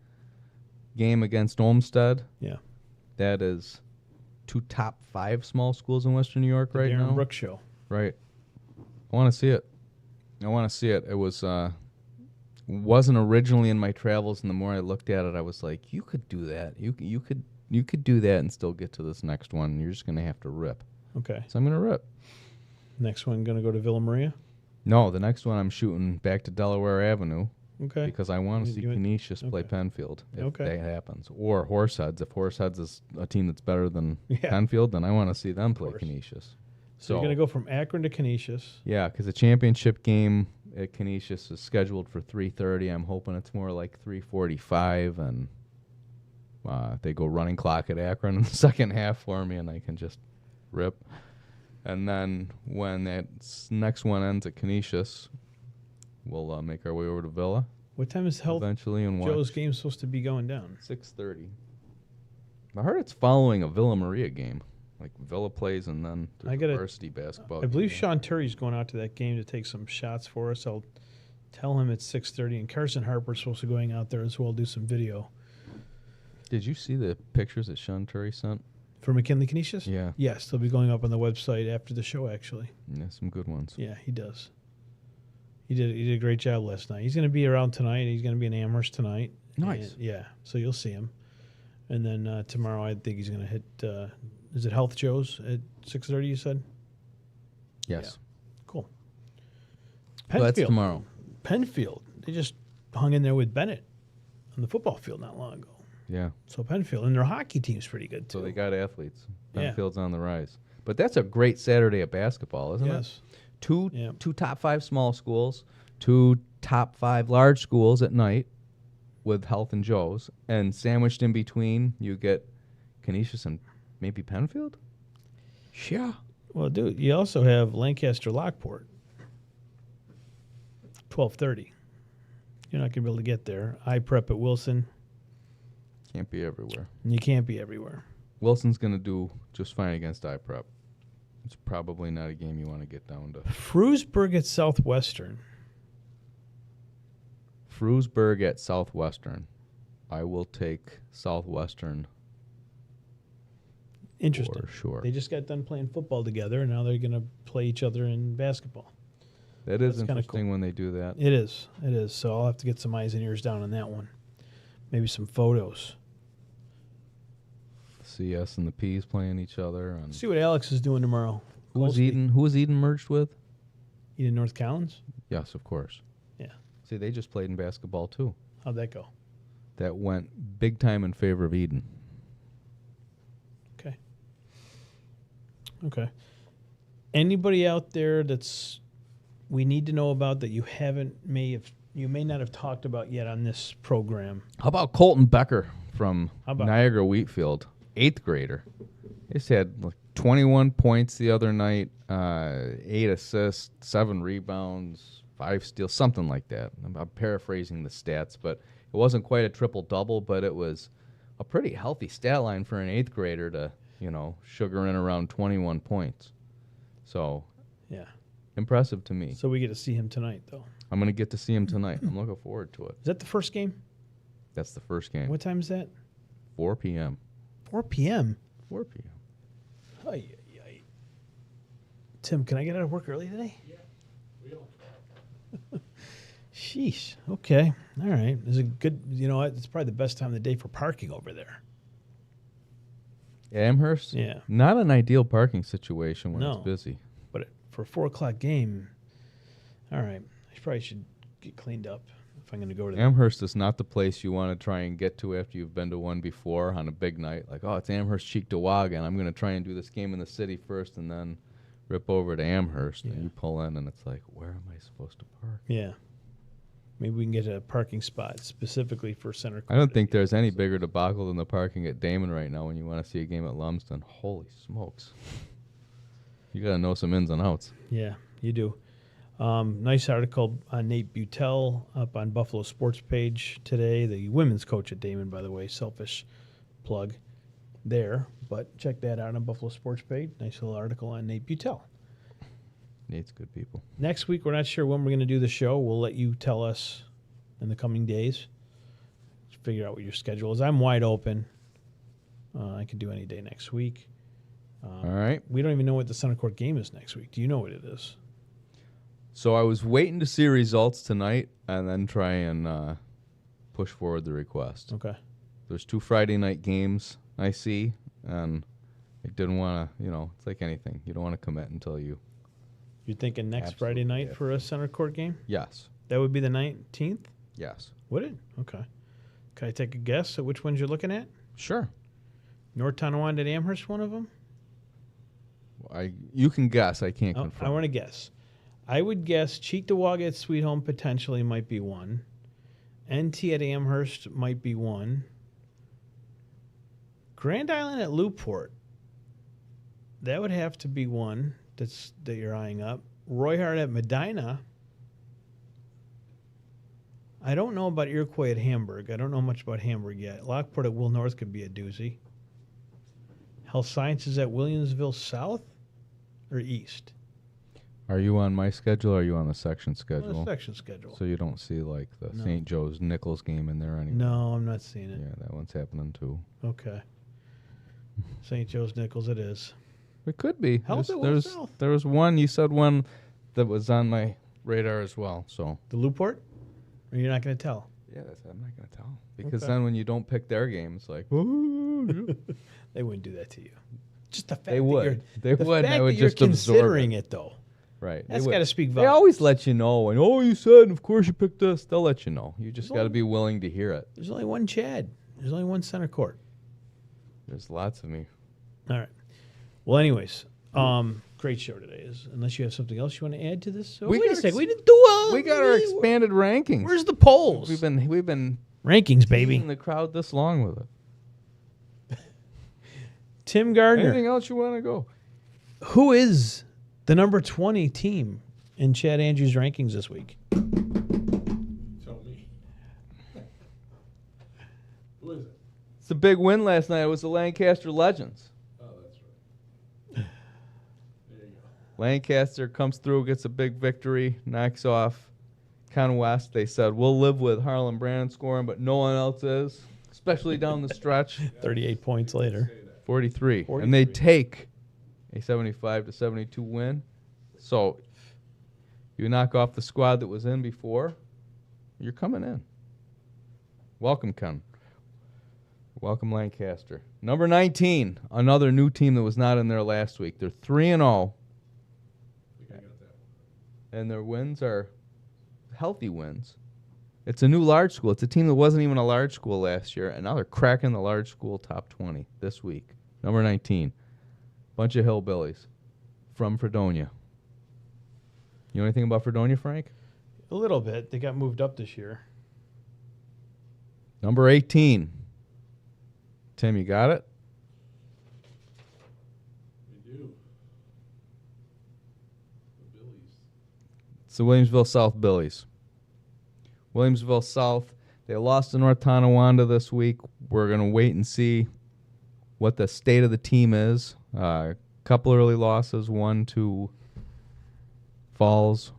game against Olmsted. Yeah. That is 2 top 5 small schools in Western New York right now. Darren Brooks show. Right. I want to see it. It was wasn't originally in my travels, and the more I looked at it, I was like, you could do that. You could do that and still get to this next one. You're just going to have to rip. Okay. So I'm going to rip. Next one going to go to Villa Maria? No, the next one I'm shooting back to Delaware Avenue. Okay. Because I want to see Canisius play Penfield if that happens. Or Horseheads. If Horseheads is a team that's better than Penfield, then I want to see them play Canisius. So you're going to go from Akron to Canisius. Yeah, because the championship game at Canisius is scheduled for 3:30. I'm hoping it's more like 3:45, and they go running clock at Akron in the second half for me, and I can just rip. And then when that next one ends at Canisius, we'll make our way over to Villa. What time is eventually and Joe's game supposed to be going down? 6:30. I heard it's following a Villa Maria game. Like Villa plays and then there's a varsity basketball. I believe Sean Turry's going out to that game to take some shots for us. I'll tell him it's 6:30, and Carson Harper's supposed to be going out there as well, do some video. Did you see the pictures that Sean Turry sent? For McKinley Canisius? Yeah. Yes, they'll be going up on the website after the show, actually. Yeah, some good ones. Yeah, he does. He did a great job last night. He's going to be around tonight. He's going to be in Amherst tonight. Nice. Yeah, so you'll see him. And then tomorrow I think he's going to hit, is it Health Joe's at 6:30, you said? Yes. Yeah. Cool. So that's tomorrow. Penfield. They just hung in there with Bennett on the football field not long ago. Yeah. So Penfield, and their hockey team's pretty good, too. So they got athletes. Yeah. Penfield's on the rise. But that's a great Saturday of basketball, isn't it? Yes. Two top 5 small schools, 2 top 5 large schools at night with Health and Joe's, and sandwiched in between you get Canisius and maybe Penfield? Yeah. Well, dude, you also have Lancaster Lockport. 12:30. You're not going to be able to get there. I prep at Wilson. Can't be everywhere. And you can't be everywhere. Wilson's going to do just fine against iPrep. It's probably not a game you want to get down to. Frewsburg at Southwestern. Frewsburg at Southwestern. I will take Southwestern. interesting. For sure. They just got done playing football together, and now they're going to play each other in basketball. That is That's kinda interesting cool. when they do that. It is. It is. So I'll have to get some eyes and ears down on that one. Maybe some photos. CS and the P's playing each other. And See what Alex is doing tomorrow. who was Eden merged with? Eden North Collins? Yes, of course. Yeah. See, they just played in basketball too. How'd that go? That went big time in favor of Eden. Okay. Okay. Anybody out there that's we need to know about that you may not have talked about yet on this program? How about Colton Becker from How about- Niagara Wheatfield, 8th grader? He's had like 21 points the other night, 8 assists, 7 rebounds, 5 steals, something like that. I'm paraphrasing the stats, but it wasn't quite a triple-double, but it was a pretty healthy stat line for an 8th grader to, sugar in around 21 points. So, Yeah. impressive to me. So we get to see him tonight, though. I'm going to get to see him tonight. I'm looking forward to it. Is that the first game? That's the first game. What time is that? 4 p.m. 4 p.m. 4 p.m. Ay, ay, ay. Tim, can I get out of work early today? Yeah. We don't. Sheesh. Okay. All right. Is it good? You know what? It's probably the best time of the day for parking over there. Amherst? Yeah. Not an ideal parking situation when No. it's busy. But for a 4 o'clock game, all right. I probably should get cleaned up if I'm going to go to the Amherst is not the place you want to try and get to after you've been to one before on a big night. Like, oh, it's Amherst Cheektowaga, and I'm going to try and do this game in the city first and then rip over to Amherst. Yeah. And you pull in, and it's like, where am I supposed to park? Yeah. Maybe we can get a parking spot specifically for Centercourt. I don't think there's any bigger debacle than the parking at Damon right now when you want to see a game at Lumsden. Holy smokes. You got to know some ins and outs. Yeah, you do. Nice article on Nate Butel up on Buffalo Sports page today. The women's coach at Damon, by the way, selfish plug there. But check that out on Buffalo Sports page. Nice little article on Nate Butel. Nate's good people. Next week, we're not sure when we're going to do the show. We'll let you tell us in the coming days. Figure out what your schedule is. I'm wide open. I can do any day next week. All right. We don't even know what the Centercourt game is next week. Do you know what it is? So I was waiting to see results tonight and then try and push forward the request. Okay. There's 2 Friday night games I see, and I didn't want to, it's like anything. You don't want to commit until you. You're thinking next Absolutely, Friday night yeah. for a Centercourt game? Yes. That would be the 19th? Yes. Would it? Okay. Can I take a guess at which ones you're looking at? Sure. North Tonawanda and Amherst, one of them? You can guess. I can't Oh, confirm. I want to guess. I would guess Cheektowaga at Sweet Home potentially might be one. NT at Amherst might be one. Grand Island at Newport. That would have to be one that you're eyeing up. Roy Hart at Medina. I don't know about Iroquois at Hamburg. I don't know much about Hamburg yet. Lockport at Will North could be a doozy. Health Sciences at Williamsville South or East? Are you on my schedule or are you on the section schedule? On the section schedule. So you don't see like the No. St. Joe's Nichols game in there anymore? No, I'm not seeing it. Yeah, that one's happening too. Okay. St. Joe's Nichols it is. It could be. How's it There's- with South? There was one, you said one that was on my radar as well. So The Newport? Or you're not going to tell? yeah, I'm not going to tell. Because Okay. then when you don't pick their games, like, They wouldn't do that to you. Just the fact They that would. you're, They the would, and fact I would that you're just absorb considering it. it though. right. That's would. got to speak They volumes. always let you know, and you said, and of course you picked this. They'll let you know. You just There's got to only- be willing to hear it. There's only one Chad. There's only one Centercourt. There's lots of me. All right. Well, anyways, great show today. Unless you have something else you want to add to this. Oh, We wait a got second. ex- We didn't do We got our expanded rankings. Where's the polls? We've been rankings, baby. in the crowd this long with it. Tim Gardner. Anything else you want to go? Who is the number 20 team in Chad Andrews' rankings this week? Tell me. Who is it? It's a big win last night. It was the Lancaster Legends. Oh, that's right. There you go. Lancaster comes through, gets a big victory, knocks off Con West. They said, we'll live with Harlan Brandon scoring, but no one else is, especially down the stretch. 38 points later. 43. And they take a 75-72 win. So you knock off the squad that was in before, you're coming in. Welcome, Ken. Welcome, Lancaster. Number 19, another new team that was not in there last week. They're 3-0. And their wins are healthy wins. It's a new large school. It's a team that wasn't even a large school last year, and now they're cracking the large school top 20 this week. Number 19, bunch of hillbillies from Fredonia. You know anything about Fredonia, Frank? A little bit. They got moved up this year. Number 18. Tim, you got it? We do. The Billies. It's the Williamsville South Billies. Williamsville South, they lost to North Tonawanda this week. We're going to wait and see what the state of the team is. A couple early losses, one to Falls,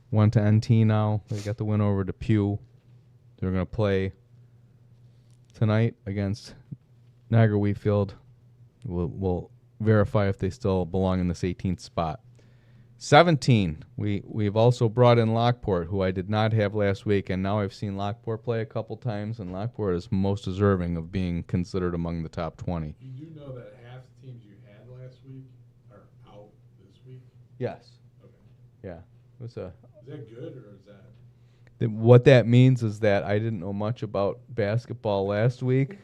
one to NT now. They got the win over to Pew. They're going to play tonight against Niagara Wheatfield. We'll verify if they still belong in this 18th spot. 17, we've also brought in Lockport, who I did not have last week, and now I've seen Lockport play a couple times, and Lockport is most deserving of being considered among the top 20. You do know that half the teams you had last week are out this week? Yes. Okay. Yeah. Is that good, or is that... What that means is that I didn't know much about basketball last week,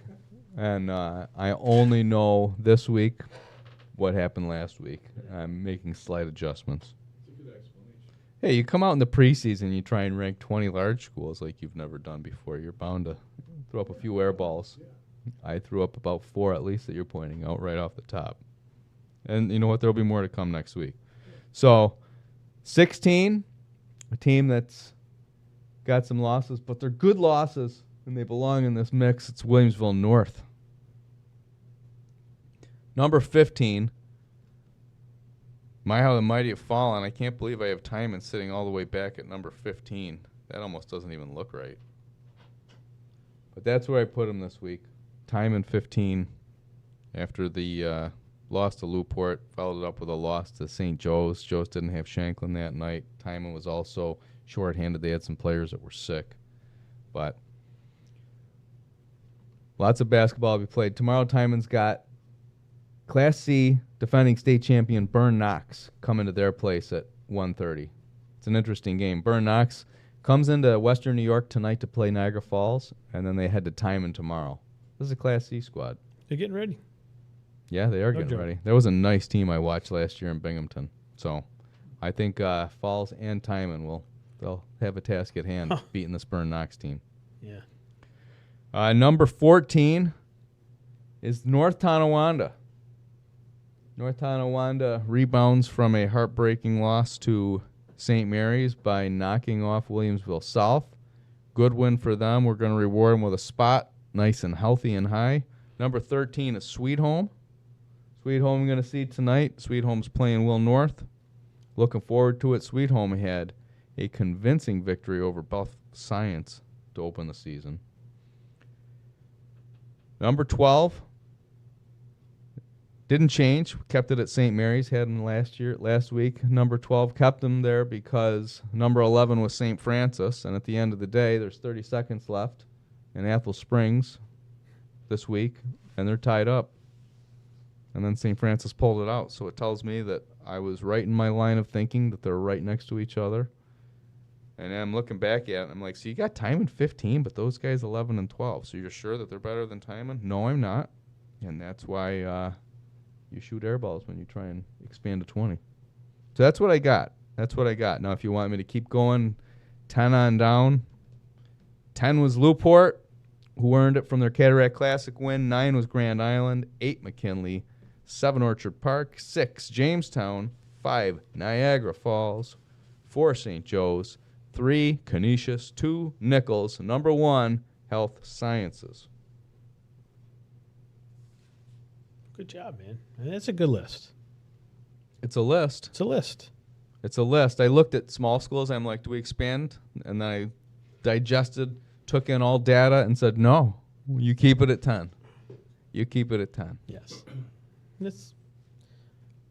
and I only know this week what happened last week. I'm making slight adjustments. It's a good explanation. Hey, you come out in the preseason, you try and rank 20 large schools like you've never done before. You're bound to throw up a few air balls. Yeah. I threw up about 4 at least that you're pointing out right off the top. And you know what? There'll be more to come next week. So, 16, a team that's got some losses, but they're good losses, and they belong in this mix. It's Williamsville North. Number 15, my how the mighty have fallen. I can't believe I have Timon sitting all the way back at number 15. That almost doesn't even look right. But that's where I put him this week. Timon 15 after the loss to Newport, followed it up with a loss to St. Joe's. Joe's didn't have Shanklin that night. Timon was also shorthanded. They had some players that were sick. But lots of basketball to be played. Tomorrow, Timon's got Class C defending state champion Burn Knox coming to their place at 1:30. It's an interesting game. Burn Knox comes into Western New York tonight to play Niagara Falls, and then they head to Timon tomorrow. This is a Class C squad. They're getting ready. Yeah, they are getting ready. There was a nice team I watched last year in Binghamton. So I think Falls and Timon they'll have a task at hand beating this Burn Knox team. Yeah. Number 14 is North Tonawanda. North Tonawanda rebounds from a heartbreaking loss to St. Mary's by knocking off Williamsville South. Good win for them. We're going to reward them with a spot, nice and healthy and high. Number 13 is Sweet Home. Sweet Home I'm going to see tonight. Sweet Home's playing Will North. Looking forward to it. Sweet Home had a convincing victory over Buff Science to open the season. Number 12 didn't change. Kept it at St. Mary's. Had him last week. Number 12 kept him there because number 11 was St. Francis. And at the end of the day, there's 30 seconds left in Athol Springs this week, and they're tied up. And then St. Francis pulled it out. So it tells me that I was right in my line of thinking that they're right next to each other. And I'm looking back at it, and I'm like, so you got Timon 15, but those guys 11 and 12. So you're sure that they're better than Timon? No, I'm not. And that's why you shoot air balls when you try and expand to 20. So that's what I got. Now, if you want me to keep going 10 on down, 10 was Newport, who earned it from their Cataract Classic win. 9 was Grand Island. 8, McKinley. 7, Orchard Park. 6, Jamestown. 5, Niagara Falls. 4, St. Joe's. 3, Canisius. 2, Nichols. Number 1, Health Sciences. Good job, man. That's a good list. It's a list. It's a list. I looked at small schools. I'm like, do we expand? And then I digested, took in all data, and said, no, you keep it at 10. Yes. That's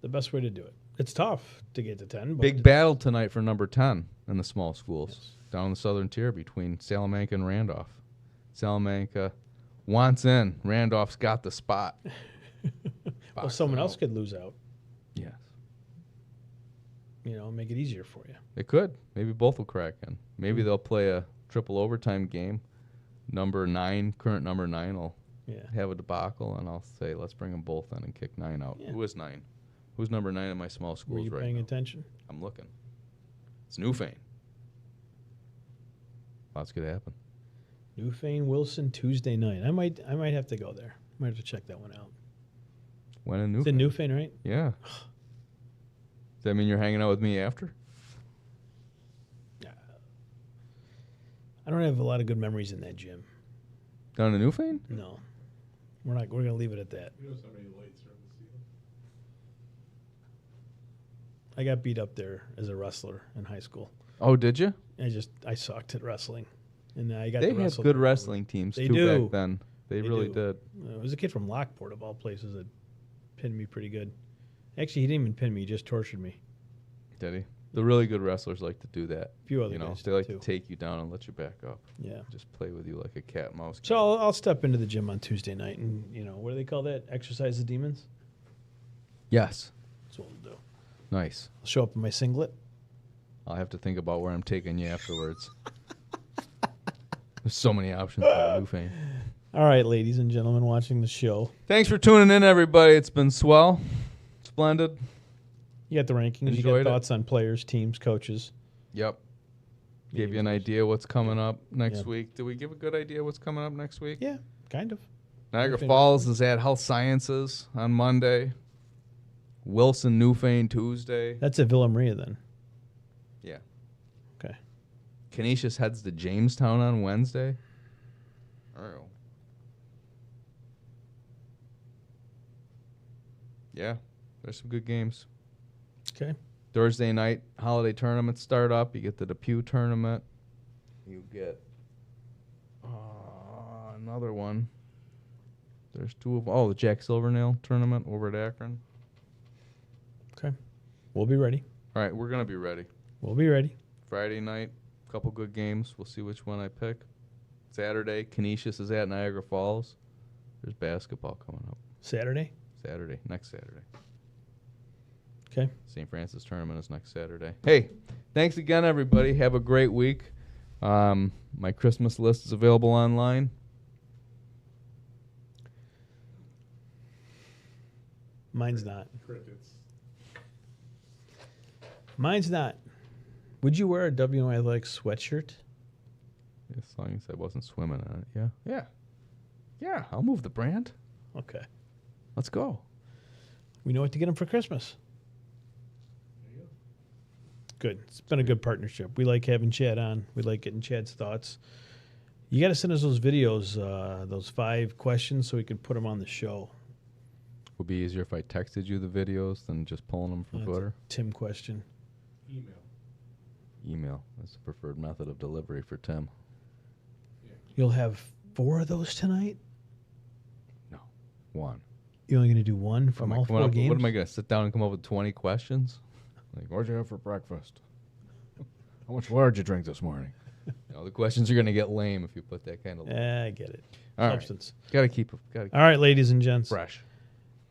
the best way to do it. It's tough to get to 10. But Big battle tonight for number 10 in the small schools. Yes. Down in the southern tier between Salamanca and Randolph. Salamanca wants in. Randolph's got the spot. Well, someone else could lose out. Yes. Make it easier for you. It could. Maybe both will crack in. Maybe they'll play a triple overtime game. Current number 9 will have a debacle, and I'll say, let's bring them both in and kick 9 out. Yeah. Who is 9? Who's number 9 in my small Were schools you right paying now? attention? I'm looking. It's Newfane. Lots could happen. Newfane Wilson Tuesday night. I might have to go there. Might have to check that one out. When in It's Newfane? in Newfane, right? Yeah. Does that mean you're hanging out with me after? I don't have a lot of good memories in that gym. Down in Newfane? No. We're going to leave it at that. You know, somebody lights are on the ceiling. I got beat up there as a wrestler in high school. Oh, did you? I sucked at wrestling. And I got They to had wrestle good there. wrestling teams, They too, do. back then. They really do. did. It was a kid from Lockport, of all places, that pinned me pretty good. Actually, he didn't even pin me. He just tortured me. Did he? The really good wrestlers like to do that. A few other guys They like too. to take you down and let you back up. Yeah. Just play with you like a cat and mouse. So I'll step into the gym on Tuesday night and, what do they call that? Exercise the demons? Yes. That's what we'll do. Nice. I'll show up in my singlet. I'll have to think about where I'm taking you afterwards. There's so many options for Newfane. All right, ladies and gentlemen watching the show. Thanks for tuning in, everybody. It's been swell. Splendid. You got the rankings. You Enjoyed got it. thoughts on players, teams, coaches. Yep. Gave you an idea what's coming up next Yeah. week. Did we give a good idea what's coming up next week? Yeah, kind of. Niagara Newfane Falls is at Health Sciences on Monday. Wilson Newfane Tuesday. That's at Villa Maria then. Yeah. Okay. Canisius heads to Jamestown on Wednesday. Oh. Yeah, there's some good games. Okay. Thursday night holiday tournaments start up. You get the Depew tournament. You get another one. There's two of the Jack Silvernail tournament over at Akron. Okay. We'll be ready. All right, we're gonna be ready. We'll be ready. Friday night, couple good games. We'll see which one I pick. Saturday, Canisius is at Niagara Falls. There's basketball coming up. Saturday? Next Saturday. Okay. St. Francis tournament is next Saturday. Hey, thanks again, everybody. Have a great week. My Christmas list is available online. Mine's not. Crickets. Mine's not. Would you wear a WNY Athletics sweatshirt? As long as I wasn't swimming on it. Yeah. Yeah. Yeah, I'll move the brand. Okay. Let's go. We know what to get them for Christmas. There you go. Good. It's been a good partnership. We like having Chad on. We like getting Chad's thoughts. You got to send us those videos, those 5 questions, so we can put them on the show. Would be easier if I texted you the videos than just pulling them from That's a Twitter. Tim question. Email. Email is the preferred method of delivery for Tim. You'll have 4 of those tonight? No, 1. You're only going to do 1 from all 4 games? What am I going to sit down and come up with 20 questions? Like, what'd you have for breakfast? How much water did you drink this morning? The questions are going to get lame if you put that kind of I get it. All right. Substance. Got to keep All right, ladies and gents. fresh.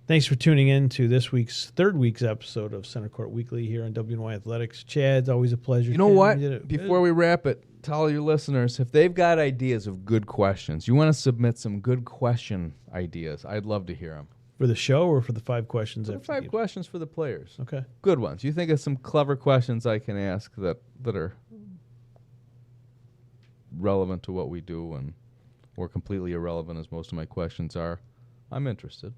Thanks for tuning in to this third week's episode of Centercourt Weekly here on WNY Athletics. Chad, always a pleasure. You know Tim, what? you did it Before we wrap it, tell all your listeners, if they've got ideas of good questions, you want to submit some good question ideas, I'd love to hear them. For the show or for the 5 questions? For the after the 5 game? questions for the players. Okay. Good ones. You think of some clever questions I can ask that are relevant to what we do or completely irrelevant as most of my questions are. I'm interested.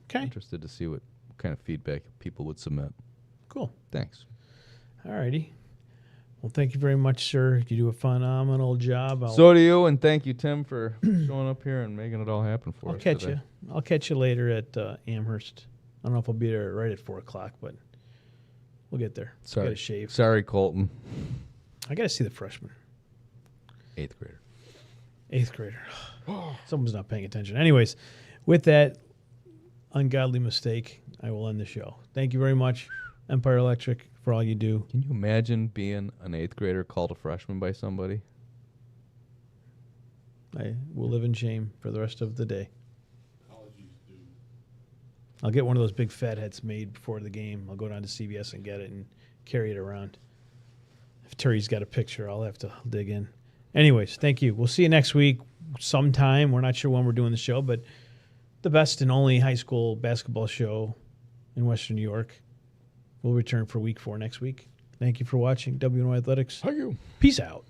Okay. Interested to see what kind of feedback people would submit. Cool. Thanks. All righty. Well, thank you very much, sir. You do a phenomenal job. So do you, and thank you, Tim, for showing up here and making it all happen for I'll us catch today. you. I'll catch you later at Amherst. I don't know if I'll be there right at 4 o'clock, but we'll get there. Sorry. Got to shave. Sorry, Colton. I got to see the freshman. 8th grader. 8th grader. Someone's not paying attention. Anyways, with that, ungodly mistake, I will end the show. Thank you very much, Empire Electric, for all you do. Can you imagine being an 8th grader called a freshman by somebody? I will live in shame for the rest of the day. Apologies due. I'll get one of those big fat hats made before the game. I'll go down to CVS and get it and carry it around. If Terry's got a picture, I'll have to dig in. Anyways, thank you. We'll see you next week sometime. We're not sure when we're doing the show, but the best and only high school basketball show in Western New York will return for week 4 next week. Thank you for watching WNY Athletics. Thank you. Peace out.